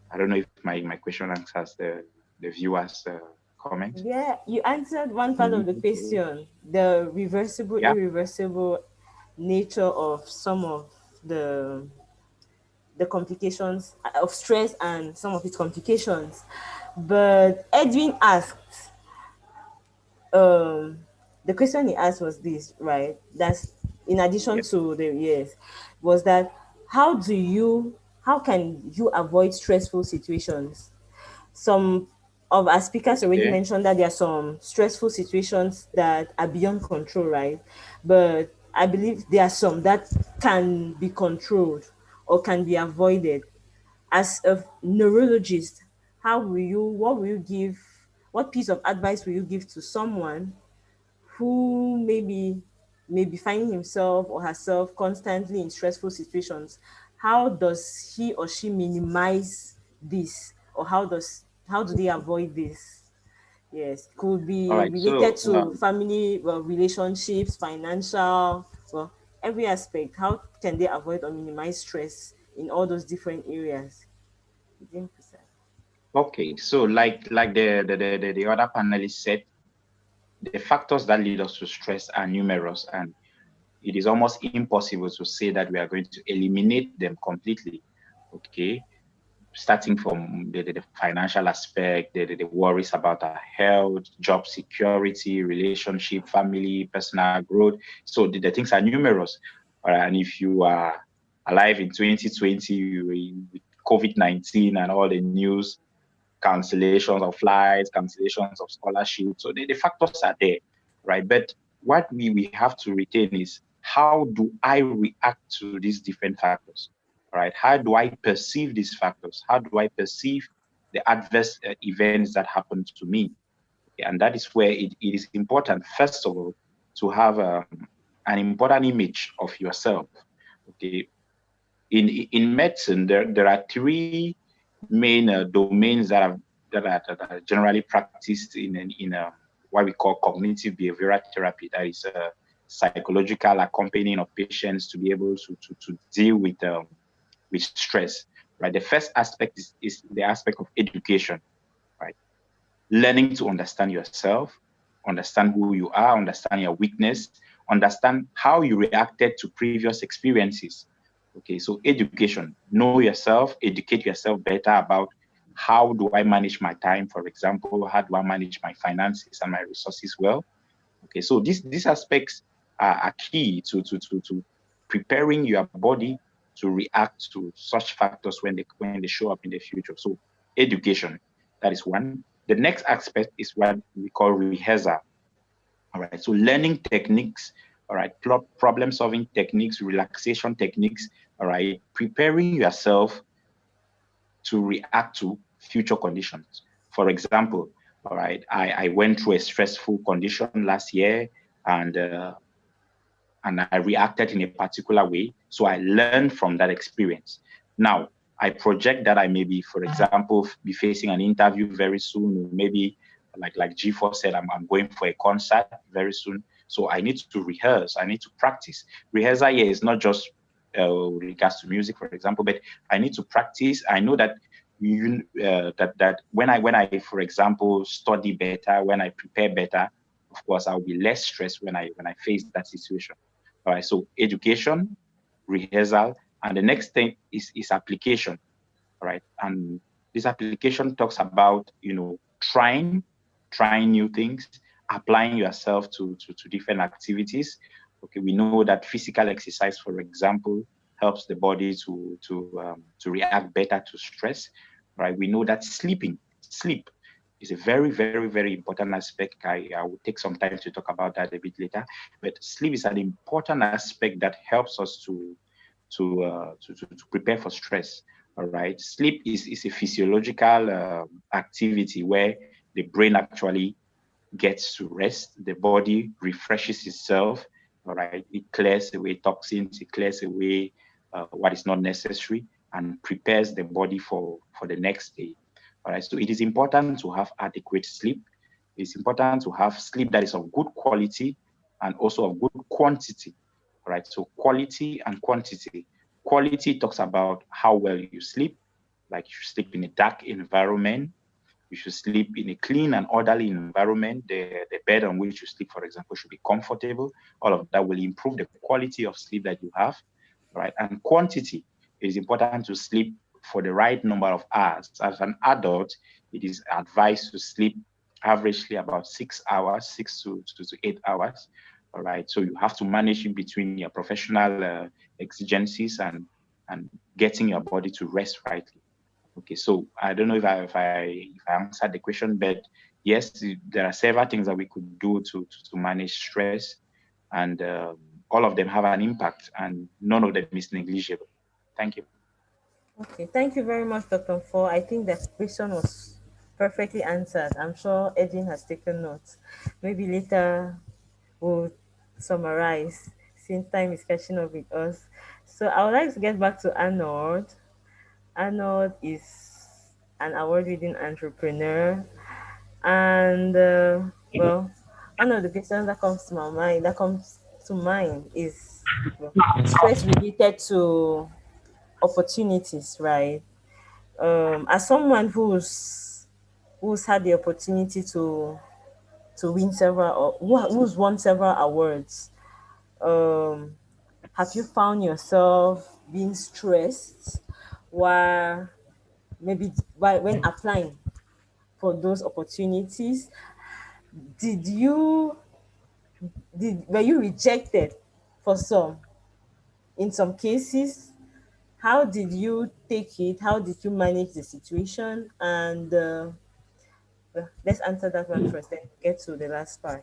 I don't know if my question answers the viewers' comment. Yeah, you answered one part of the question, the reversible, Yeah. irreversible nature of some of the complications of stress and some of its complications. But Edwin asked, the question he asked was this, right? That's in addition Yep. to the yes, was that how how can you avoid stressful situations? Some of our speakers already Okay. mentioned that there are some stressful situations that are beyond control, right? But I believe there are some that can be controlled or can be avoided. As a neurologist, what piece of advice will you give to someone who may be finding himself or herself constantly in stressful situations? How does he or she minimize this, or how do they avoid this? Yes, could All be right. related So to family, relationships, financial, every aspect. How can they avoid or minimize stress in all those different areas? okay. So like the other panelists said, the factors that lead us to stress are numerous, and it is almost impossible to say that we are going to eliminate them completely. Okay, starting from the financial aspect, the worries about our health, job security, relationship, family, personal growth. So the things are numerous. And if you are alive in 2020 with COVID-19 and all the news, cancellations of flights, cancellations of scholarships, so the factors are there, right? But what we have to retain is, how do I react to these different factors? Right? How do I perceive these factors? How do I perceive the adverse events that happen to me? And that is where it is important, first of all, to have an important image of yourself. Okay. In medicine, there are three main domains that are generally practiced in what we call cognitive behavioral therapy. That is psychological accompanying of patients to be able to deal with stress. Right. The first aspect is the aspect of education. Right. Learning to understand yourself, understand who you are, understand your weakness, understand how you reacted to previous experiences. Okay, so education, know yourself, educate yourself better about how do I manage my time, for example, how do I manage my finances and my resources well. Okay, so these aspects are key to preparing your body to react to such factors when they show up in the future. So education, that is one. The next aspect is what we call rehearsal. All right, so learning techniques, all right, problem solving techniques, relaxation techniques, all right, preparing yourself to react to future conditions. For example, all right, I went through a stressful condition last year, and I reacted in a particular way. So I learned from that experience. Now, I project that I may be, for example, be facing an interview very soon. Maybe, like G4 said, I'm going for a concert very soon. So I need to rehearse. I need to practice. Rehearsal here is not just regards to music, for example, but I need to practice. I know that that when I, for example, study better, when I prepare better, of course, I'll be less stressed when I face that situation. All right, so education, rehearsal, and the next thing is application. All right, and this application talks about trying new things, applying yourself to different activities. Okay, we know that physical exercise, for example, helps the body to react better to stress. Right, we know that sleep is a very, very, very important aspect. I will take some time to talk about that a bit later. But sleep is an important aspect that helps us to prepare for stress. All right. Sleep is a physiological activity where the brain actually gets to rest, the body refreshes itself, All right, it clears away toxins, it clears away what is not necessary, and prepares the body for the next day. All right, so it is important to have adequate sleep. It's important to have sleep that is of good quality and also of good quantity. All right, so quality and quantity. Quality talks about how well you sleep, like you sleep in a dark environment. You should sleep in a clean and orderly environment. The bed on which you sleep, for example, should be comfortable. All of that will improve the quality of sleep that you have, right? And quantity, it is important to sleep for the right number of hours. As an adult, it is advised to sleep averagely about 6 hours, 6 to 8 hours. All right. So you have to manage in between your professional exigencies and getting your body to rest rightly. Okay, so I don't know if I answered the question, but yes, there are several things that we could do to manage stress, and all of them have an impact, and none of them is negligible. Thank you. Okay, thank you very much, Dr. Fo. I think the question was perfectly answered. I'm sure Edwin has taken notes. Maybe later we'll summarize since time is catching up with us. So I would like to get back to Arnold. Arnold is an award-winning entrepreneur, and well, one of the questions that comes to mind is, well, stress related to opportunities, right? As someone who's had the opportunity to win several, or who's won several awards, um, have you found yourself being stressed while maybe when applying for those opportunities? Did you were you rejected for some, in some cases? How did you take it? How did you manage the situation? And well, let's answer that one first, then get to the last part.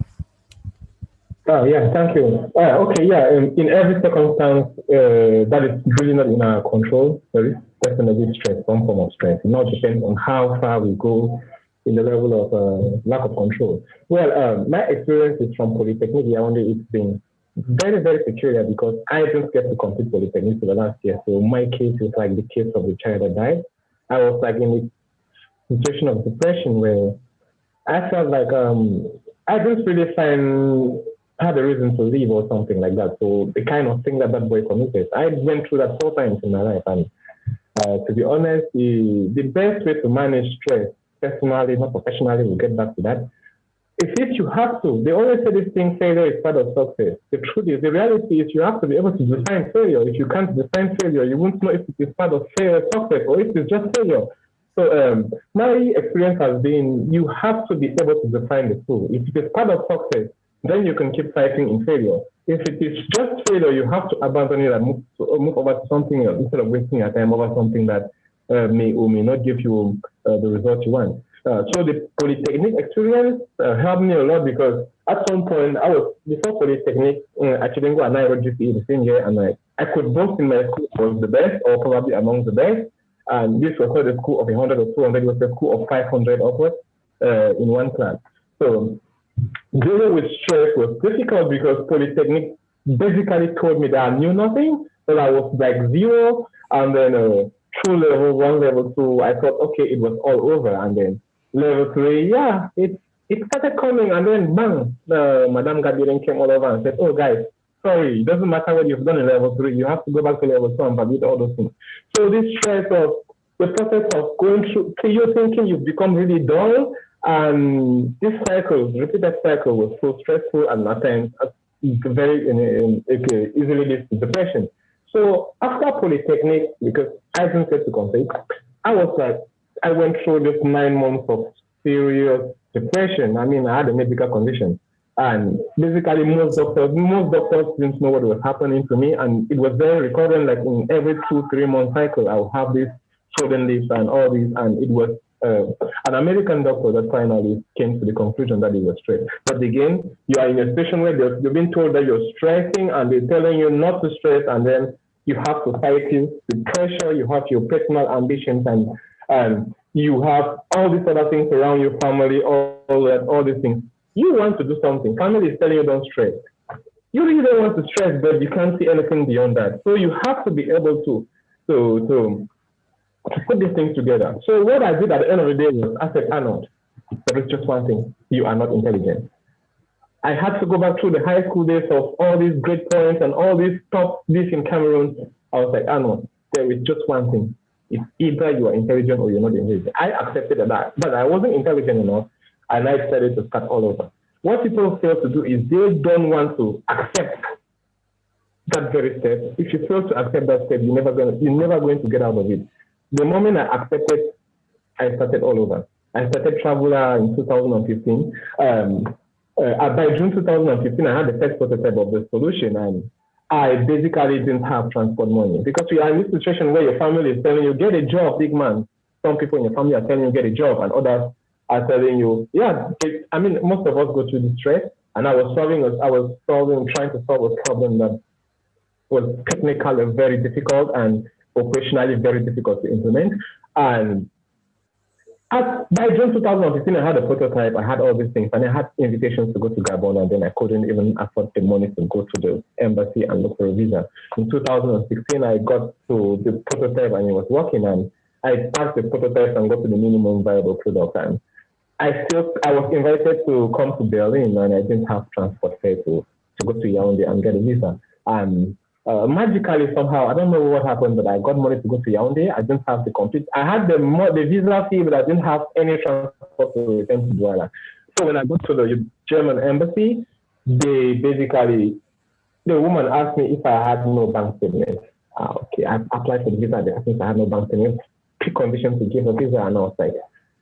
Oh, yeah, thank you. Okay, yeah, in every circumstance that is really not in our control, there is definitely stress, some form of stress. It now depends on how far we go in the level of lack of control. Well, my experience is from Polytechnic. Yeah, only it's been very, very peculiar because I didn't get to complete Polytechnic for the last year. So my case is like the case of the child that died. I was like in a situation of depression where I felt like I didn't really find had a reason to leave or something like that. So the kind of thing that that boy committed, I went through that 4 times in my life. And to be honest, the best way to manage stress, personally, not professionally, we'll get back to that, is if you have to. They always say this thing, failure is part of success. The truth is, the reality is you have to be able to define failure. If you can't define failure, you won't know if it is part of failure, success, or if it's just failure. So my experience has been you have to be able to define the two. If it is part of success, then you can keep fighting in failure. If it is just failure, you have to abandon it and move over to something else instead of wasting your time over something that may or may not give you the result you want. So the Polytechnic experience helped me a lot because at some point before Polytechnic, Achidengo and I were GCE the same year, and I could boast in my school was the best or probably among the best. And this was not a school of 100 or 200, it was a school of 500 upwards in one class. So dealing with stress was difficult because Polytechnic basically told me that I knew nothing, that I was like zero, and then through level 1, level 2, I thought, okay, it was all over, and then level 3, yeah, it started coming, and then bang, Madame Gabirin came all over and said, oh guys, sorry, it doesn't matter what you've done in level 3, you have to go back to level 2 and validate all those things. So this stress of the process of going through, you're thinking you've become really dull, and this cycle, repeated cycle, was so stressful and at times very easily leads to depression. So after Polytechnic, because I didn't get to complete, I went through this 9 months of serious depression. I mean, I had a medical condition. And basically, most doctors didn't know what was happening to me. And it was very recurrent, like in every 2-3 month cycle, I would have this shoulder lift and all this. And it was an American doctor that finally came to the conclusion that it was stress. But again, you are in a situation where you're being told that you're stressing and they're telling you not to stress, and then you have to fight it with pressure, you have your personal ambitions, and you have all these other things around your family, all these things. You want to do something. Family is telling you don't stress. you really don't want to stress, but you can't see anything beyond that. So you have to be able to put these things together. So what I did at the end of the day was I said, Arnold, there is just one thing. You are not intelligent. I had to go back through the high school days of all these great points and all these top this in Cameroon. I was like, Arnold, there is just one thing. It's either you are intelligent or you're not intelligent. I accepted that, but I wasn't intelligent enough, and I started to start all over. What people fail to do is they don't want to accept that very step. If you fail to accept that step, you're never going to get out of it. The moment I accepted, I started all over. I started Traveler in 2015. By June 2015, I had the first prototype of the solution, and I basically didn't have transport money because we are in this situation where your family is telling you, get a job, big man. Some people in your family are telling you, get a job, and others are telling you, yeah, most of us go through the stress, and I was trying to solve a problem that was technically very difficult and operationally very difficult to implement. And by June 2015, I had a prototype, I had all these things, and I had invitations to go to Gabon, and then I couldn't even afford the money to go to the embassy and look for a visa. In 2016, I got to the prototype and it was working, and I passed the prototype and got to the minimum viable product. And I was invited to come to Berlin, and I didn't have transport fare to go to Yaoundé and get a visa. And magically somehow, I don't know what happened, but I got money to go to Yaoundé. I didn't have I had the visa fee, but I didn't have any transport to return to Douala. So when I got to the German embassy, the woman asked me if I had no bank statement. Okay, I applied for the visa. Since I had no bank statement, pick conditions to give a visa, and I was like,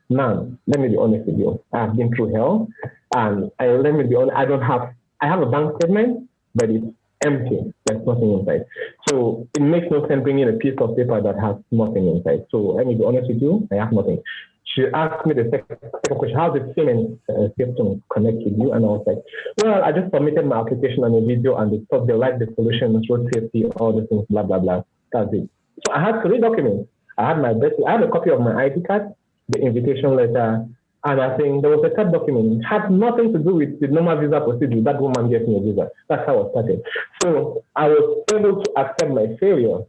man, let me be honest with you. I have been through hell, and let me be honest. I have a bank statement, but it's empty. There's nothing inside. So it makes no sense bringing a piece of paper that has nothing inside. So let me be honest with you, I have nothing. She asked me the second question, how did Siemens system connect with you? And I was like, well, I just submitted my application and a video, and they thought they liked the solution, road safety, all these things, blah, blah, blah. That's it. So I had 3 documents. I had a copy of my ID card, the invitation letter, and I think there was a third document. It had nothing to do with the normal visa procedure. That woman gave me a visa. That's how I started. So I was able to accept my failure.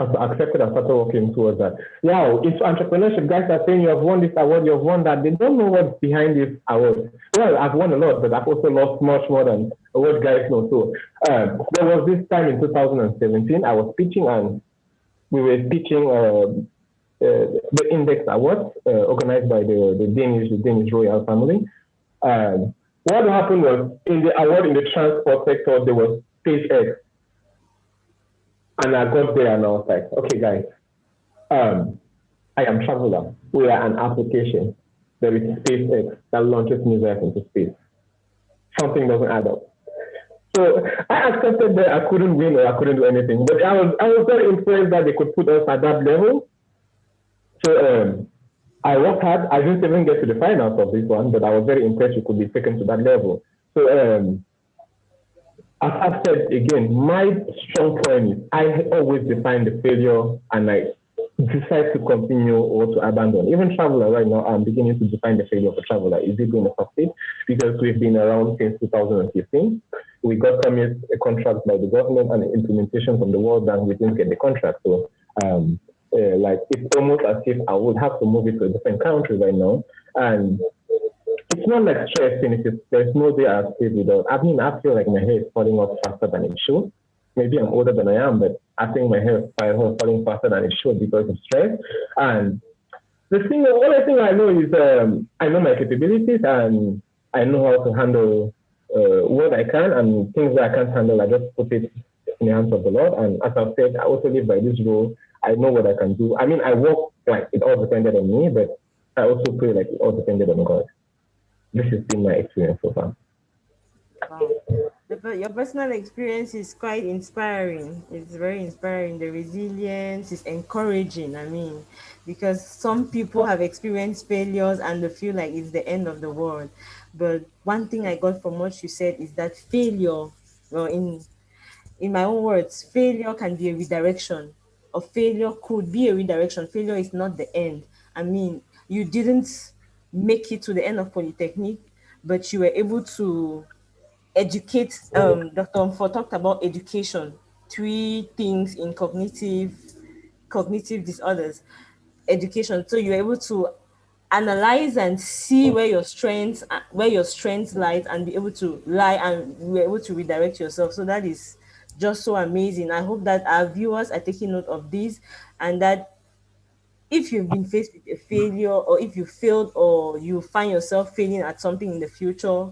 As I accepted, I started working towards that. Wow, it's entrepreneurship. Guys are saying you have won this award, you have won that. They don't know what's behind this award. Well, I've won a lot, but I've also lost much more than what guys know. So there was this time in 2017, I was pitching, and we were pitching the Index Awards organized by the Danish royal family. What happened was, in the award in the transport sector, there was SpaceX. And I got there and I was like, okay, guys, I am Traveler. We are an application. There is SpaceX that launches missiles into space. Something doesn't add up. So I accepted that I couldn't win or I couldn't do anything. But I was very impressed that they could put us at that level. So I worked hard. I didn't even get to the finals of this one, but I was very impressed we could be taken to that level. So as I've said again, my strong point is I always define the failure and I decide to continue or to abandon. Even Traveler right now, I'm beginning to define the failure for Traveler. Is it going to succeed? Because we've been around since 2015. We got promised a contract by the government and implementation from the World Bank. We didn't get the contract. So it's almost as if I would have to move it to a different country right now. And it's not like stress finishes. There's no day I stay without. I feel like my hair is falling off faster than it should. Maybe I'm older than I am, but I think my hair is falling faster than it should because of stress. And the only thing I know is I know my capabilities and I know how to handle what I can, and things that I can't handle, I just put it in the hands of the Lord. And as I've said, I also live by this rule. I know what I can do. I work like it all depended on me, but I also pray like it all depended on God. This has been my experience so far. Wow. Your personal experience is quite inspiring. It's very inspiring. The resilience is encouraging. Because some people have experienced failures and they feel like it's the end of the world. But one thing I got from what you said is that failure, in my own words, failure can be a redirection, or failure could be a redirection. Failure is not the end. You didn't make it to the end of Polytechnic, but you were able to educate. Dr. Mfo talked about education, three things in cognitive disorders. Education, so you're able to analyze and see where your strengths lies, and be able to lie, and you're able to redirect yourself. So that is just so amazing. I hope that our viewers are taking note of this, and that if you've been faced with a failure, or if you failed, or you find yourself failing at something in the future,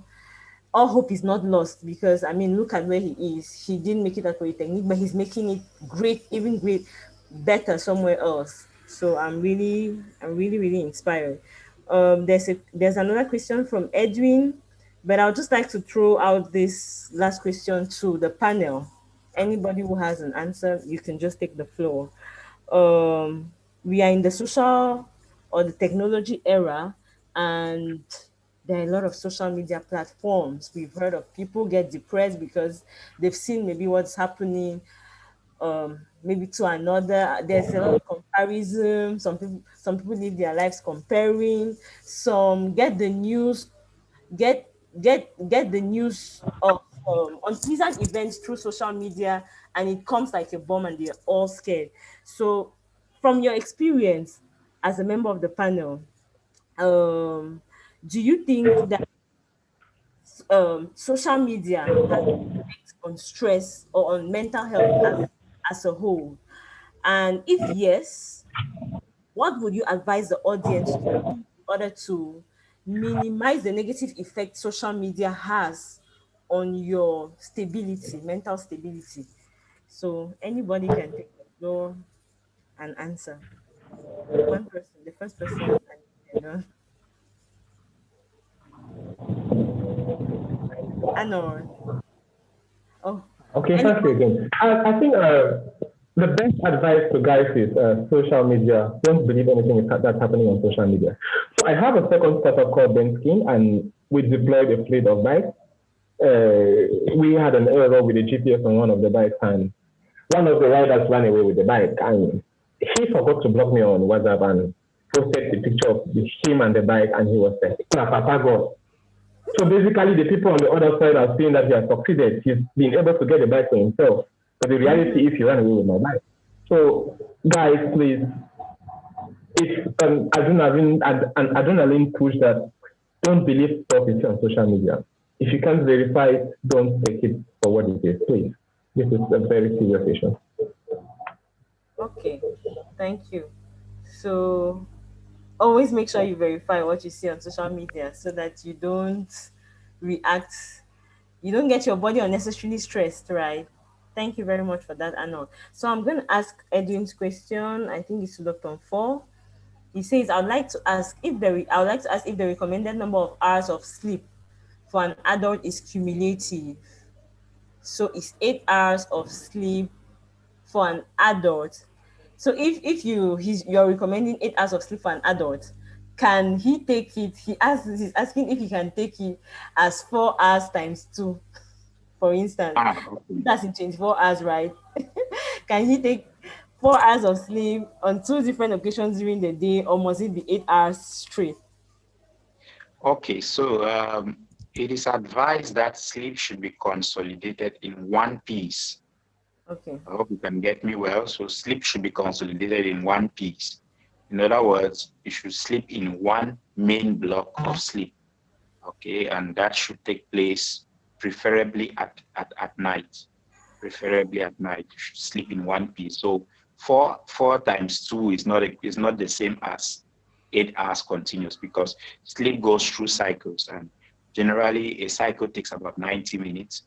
all hope is not lost, because I mean, look at where he is. He didn't make it at Polytechnic, but he's making it great, even great, better somewhere else. So I'm really inspired. There's another question from Edwin, but I would just like to throw out this last question to the panel. Anybody who has an answer, you can just take the floor. We are in the social or the technology era, and there are a lot of social media platforms. We've heard of people get depressed because they've seen maybe what's happening, maybe to another. There's a lot of comparison. Some people live their lives comparing. Some get the news, get get the news of unpleasant events through social media, and it comes like a bomb, and they're all scared. So from your experience as a member of the panel, um do you think that social media has an effect on stress or on mental health as a whole? And if yes, what would you advise the audience to do in order to minimize the negative effect social media has on your stability, mental stability? So anybody can take the floor and answer. One person, the first person, and Anor. Oh, Okay, any thank you again. I think the best advice to guys is social media. Don't believe anything that's happening on social media. So I have a second startup called Benskin, and we deployed a fleet of bikes. We had an error with the GPS on one of the bikes, and one of the riders ran away with the bike, and he forgot to block me on WhatsApp and posted the picture of him and the bike, and he was like, Papa God. So basically, the people on the other side are seeing that he has succeeded. He's been able to get the bike for himself. But the reality is, he ran away with my bike. So, guys, please, it's an adrenaline push that don't believe stuff you see on social media. If you can't verify it, don't take it for what it is, please. This is a very serious issue. Okay, thank you. So always make sure you verify what you see on social media, so that you don't react, you don't get your body unnecessarily stressed, right? Thank you very much for that, Arnold. So I'm going to ask Edwin's question. I think it's to Dr. Four. He says, I would like to ask if the recommended number of hours of sleep for an adult is cumulative. So it's 8 hours of sleep for an adult. So if you're recommending 8 hours of sleep for an adult, can he take it? He's asking if he can take it as 4 hours times two, for instance. Okay. That's in 24 hours, right? Can he take 4 hours of sleep on two different occasions during the day, or must it be 8 hours straight? Okay, so it is advised that sleep should be consolidated in one piece. Okay. I hope you can get me well. So sleep should be consolidated in one piece. In other words, you should sleep in one main block of sleep. Okay, and that should take place preferably at night. Preferably at night. You should sleep in one piece. So four times two is not the same as 8 hours continuous, because sleep goes through cycles, and generally a cycle takes about 90 minutes,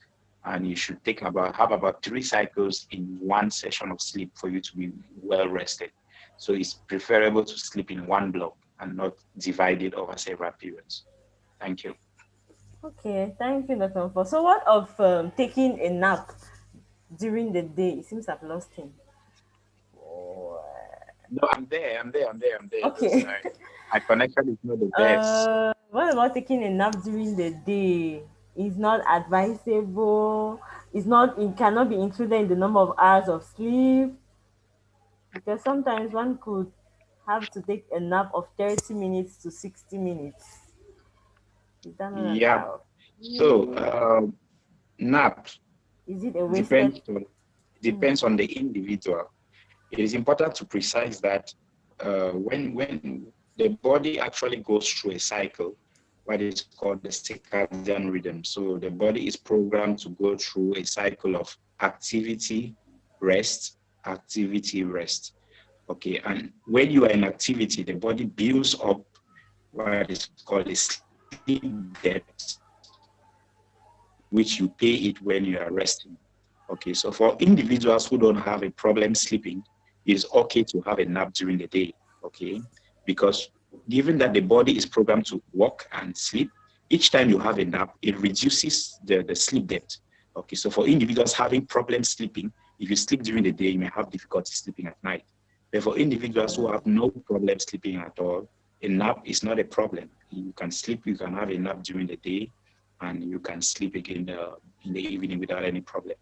and you should have about 3 cycles in one session of sleep for you to be well rested. So it's preferable to sleep in one block and not divide it over several periods. Thank you. Okay, thank you, Dr. Mfo. So what of taking a nap during the day? It seems I've lost him. No, I'm there. Just, Okay. my connection is not the best. What about taking a nap during the day? It's not advisable. It cannot be included in the number of hours of sleep, because sometimes one could have to take a nap of 30 minutes to 60 minutes. Is that not Yeah. allowed? So nap Is it a wasted? depends on the individual. It is important to precise that when the body actually goes through a cycle, what is called the circadian rhythm. So the body is programmed to go through a cycle of activity, rest, activity, rest. Okay, and when you are in activity, the body builds up what is called a sleep debt, which you pay it when you are resting. Okay, so for individuals who don't have a problem sleeping, it's okay to have a nap during the day, okay? Because given that the body is programmed to work and sleep, each time you have a nap, it reduces the sleep debt. Okay, so for individuals having problems sleeping, if you sleep during the day, you may have difficulty sleeping at night. But for individuals who have no problem sleeping at all, a nap is not a problem. You can sleep, you can have a nap during the day, and you can sleep again in the evening without any problem.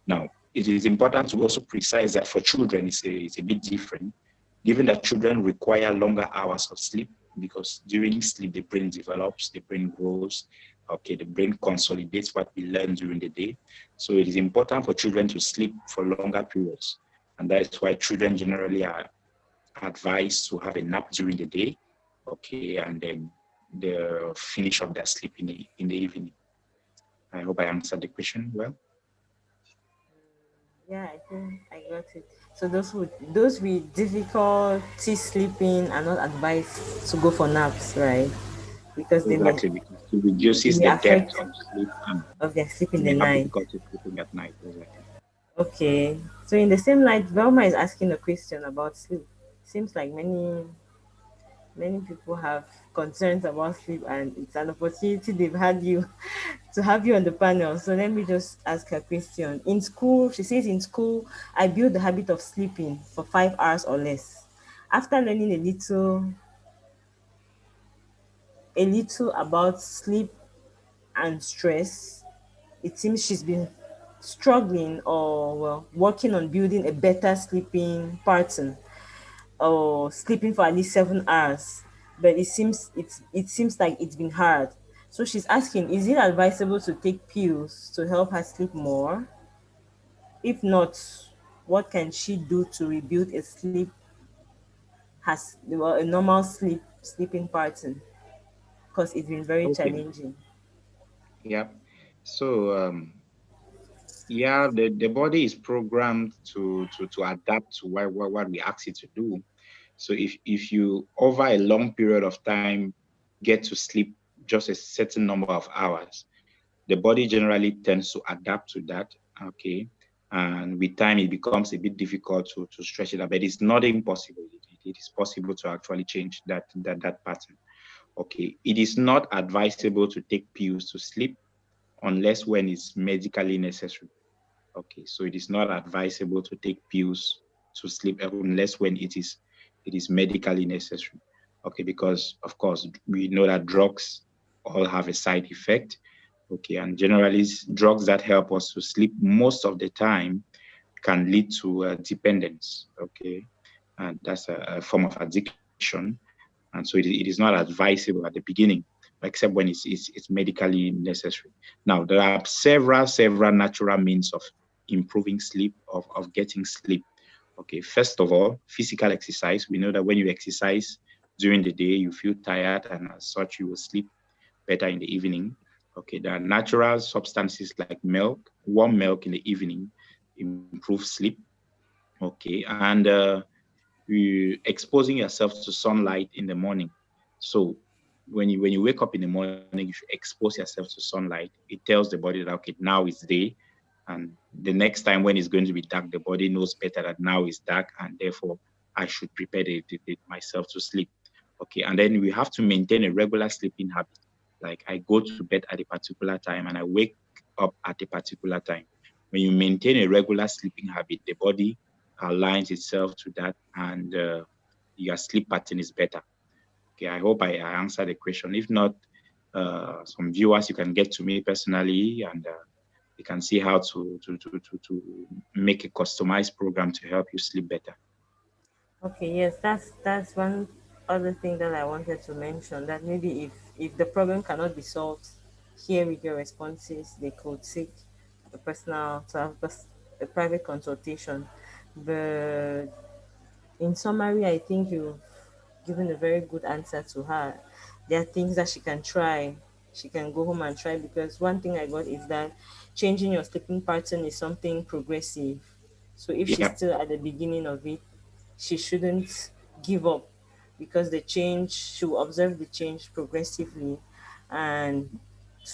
Now, it is important to also precise that for children, it's a bit different, given that children require longer hours of sleep because during sleep, the brain develops, the brain grows, okay, the brain consolidates what we learn during the day. So it is important for children to sleep for longer periods. And that's why children generally are advised to have a nap during the day, okay, and then the finish of their sleep in the evening. I hope I answered the question well. Yeah, I think I got it. So those with difficulty sleeping are not advised to go for naps, right? Because Exactly, because it it reduces may the depth affect of sleep and of their sleep you in the may have night. difficulty sleeping at night. Exactly. Okay. So in the same light, Velma is asking a question about sleep. Seems like many people have concerns about sleep, and it's an opportunity they've had you to have you on the panel. So let me just ask her question. In school, she says, in school, I built the habit of sleeping for 5 hours or less. After learning a little about sleep and stress, it seems she's been struggling or well, working on building a better sleeping pattern or sleeping for at least 7 hours. But it seems like it's been hard. So she's asking, is it advisable to take pills to help her sleep more? If not, what can she do to rebuild a normal sleeping pattern? Because it's been very Okay. challenging. Yeah. So yeah, the body is programmed to adapt to what we ask it to do. So if you over a long period of time get to sleep just a certain number of hours, the body generally tends to adapt to that. Okay. And with time it becomes a bit difficult to stretch it out. But it's not impossible. It is possible to actually change that pattern. Okay. It is not advisable to take pills to sleep unless when it's medically necessary. Okay, so it is not advisable to take pills to sleep unless when it is medically necessary. Okay, because of course we know that drugs all have a side effect. Okay, and generally drugs that help us to sleep most of the time can lead to dependence. Okay, and that's a form of addiction, and so it is not advisable at the beginning, except when it's medically necessary. Now there are several natural means of improving sleep, of getting sleep. Okay, first of all, physical exercise. We know that when you exercise during the day, you feel tired, and as such, you will sleep better in the evening. Okay, there are natural substances like milk, warm milk in the evening, improve sleep. Okay, and you exposing yourself to sunlight in the morning. So when you wake up in the morning, you should expose yourself to sunlight. It tells the body that okay, now it's day, and the next time when it's going to be dark, the body knows better that now is dark, and therefore I should prepare myself to sleep. Okay, and then we have to maintain a regular sleeping habit. Like I go to bed at a particular time and I wake up at a particular time. When you maintain a regular sleeping habit, the body aligns itself to that, and your sleep pattern is better. Okay, I hope I answered the question. If not, some viewers, you can get to me personally, and you can see how to make a customized program to help you sleep better. Okay, yes, that's one other thing that I wanted to mention. That maybe if the problem cannot be solved here with your responses, they could seek a private consultation. But in summary, I think you've given a very good answer to her. There are things that she can try. She can go home and try, because one thing I got is that changing your sleeping pattern is something progressive. So if she's Yeah. still at the beginning of it, she shouldn't give up, because the change, she will observe the change progressively, and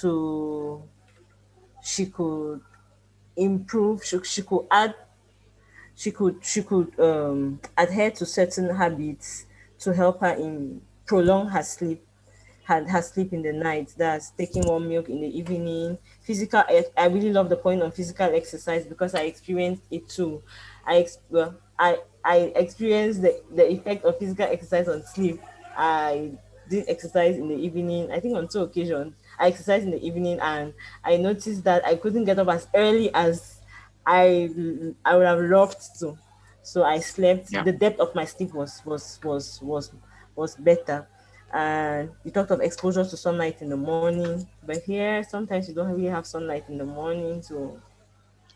to she could improve, she could add, she could adhere to certain habits to help her in prolong her sleep, her sleep in the night. That's taking warm milk in the evening. I really love the point on physical exercise, because I experienced it too. I experienced the effect of physical exercise on sleep. I did exercise in the evening, I think on 2 occasions. I exercised in the evening, and I noticed that I couldn't get up as early as I I would have loved to. So I slept. Yeah. The depth of my sleep was better. And you talked of exposure to sunlight in the morning, but here sometimes you don't really have sunlight in the morning. So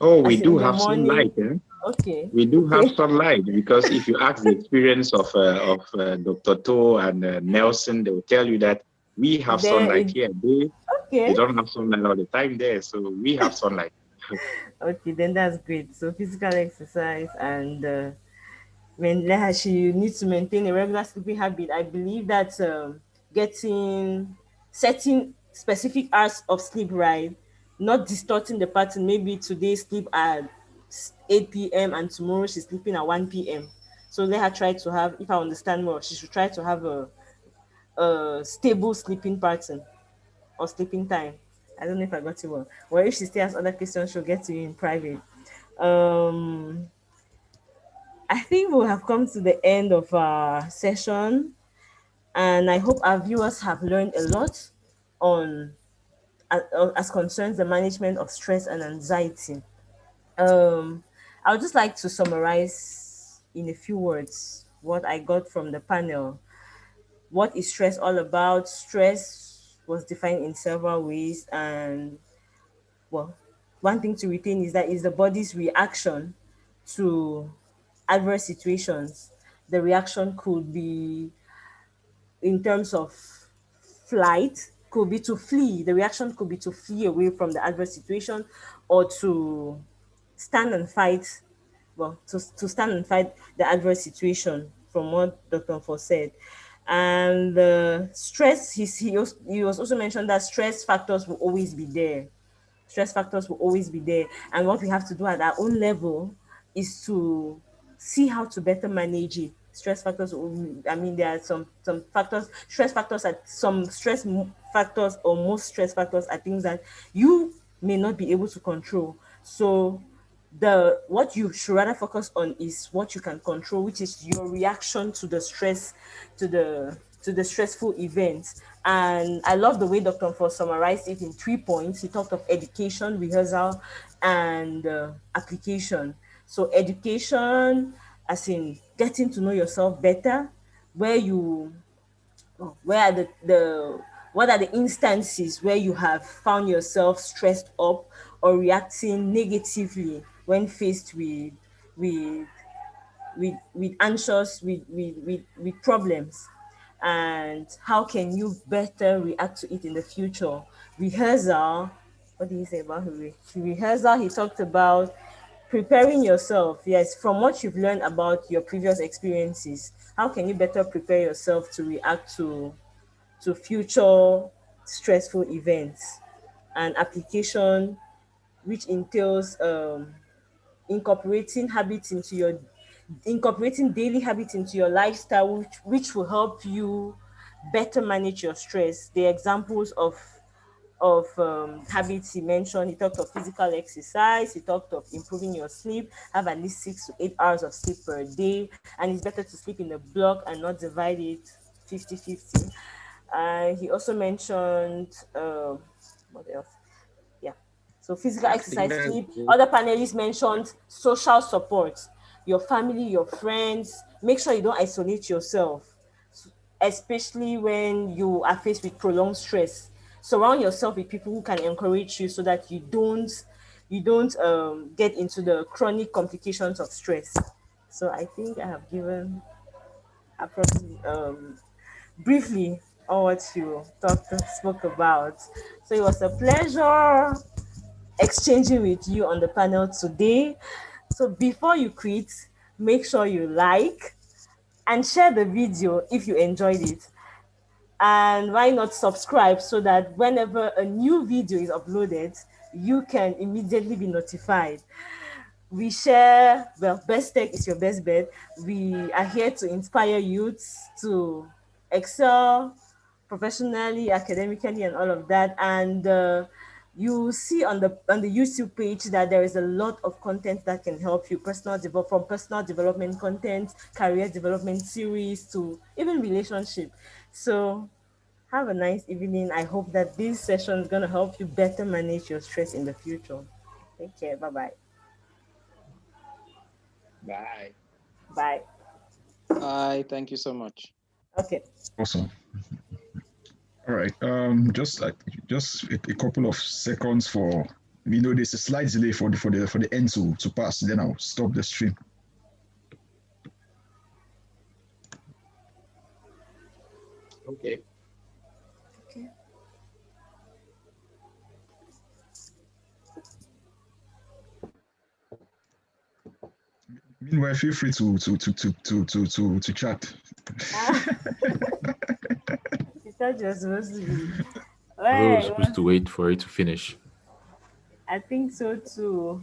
Oh, we as in do the have morning, sunlight. Eh? okay, We do have okay, sunlight because if you ask the experience of Dr. To and Nelson, they will tell you that we have there sunlight it here. They okay, don't have sunlight all the time there, so we have sunlight. okay, then that's great. So physical exercise and she needs to maintain a regular sleeping habit. I believe that getting setting specific hours of sleep, right, not distorting the pattern. Maybe today sleep at 8 p.m. and tomorrow she's sleeping at 1 p.m. So let her try to have, if I understand more, she should try to have a stable sleeping pattern or sleeping time. I don't know if I got it well. Or if she still has other questions, she'll get to you in private. Um, I think we'll have come to the end of our session, and I hope our viewers have learned a lot on as concerns the management of stress and anxiety. I would just like to summarize in a few words what I got from the panel. What is stress all about? Stress was defined in several ways, and well, one thing to retain is that is the body's reaction to adverse situations. The reaction could be in terms of flight, could be to flee. The reaction could be to flee away from the adverse situation, or to stand and fight. Well, to stand and fight the adverse situation, from what Dr. Fo said. And the stress, he was also mentioned that stress factors will always be there. Stress factors will always be there. And what we have to do at our own level is to see how to better manage it. Stress factors, I mean, there are some factors, stress factors, are some factors, or most stress factors are things that you may not be able to control. So the what you should rather focus on is what you can control, which is your reaction to the stress, to the stressful events. And I love the way Dr. For summarized it in 3 points. He talked of education, rehearsal, and application. So education, as in getting to know yourself better, where you where are the what are the instances where you have found yourself stressed up or reacting negatively when faced with with anxious with problems, and how can you better react to it in the future. Rehearsal, what did he say about rehearsal? He talked about preparing yourself. Yes, from what you've learned about your previous experiences, how can you better prepare yourself to react to future stressful events. And application, which entails incorporating habits into your incorporating daily habits into your lifestyle, which will help you better manage your stress. The examples of habits he mentioned, he talked of physical exercise, he talked of improving your sleep, have at least 6 to 8 hours of sleep per day, and it's better to sleep in a block and not divide it 50-50. He also mentioned what else? Yeah. So physical I think exercise, that's sleep. good. Other panelists mentioned social support, your family, your friends. Make sure you don't isolate yourself, especially when you are faced with prolonged stress. Surround yourself with people who can encourage you so that you don't you don't get into the chronic complications of stress. So I think I have given approximately briefly on what you spoke about. So it was a pleasure exchanging with you on the panel today. So before you quit, make sure you like and share the video if you enjoyed it. And why not subscribe so that whenever a new video is uploaded, you can immediately be notified. We share, well, Best Tech is your best bet. We are here to inspire youths to excel professionally, academically, and all of that. And you see on the YouTube page that there is a lot of content that can help you from personal development content, career development series to even relationship. So have a nice evening. I hope that this session is going to help you better manage your stress in the future. Take care. Bye-bye. Bye. Bye. Bye. Thank you so much. Okay. Awesome. All right. Just a couple of seconds for there's a slight delay for the end to pass. Then I'll stop the stream. Okay. Okay. Meanwhile, feel free to chat. You thought you were supposed to be. We were supposed to wait for it to finish. I think so too.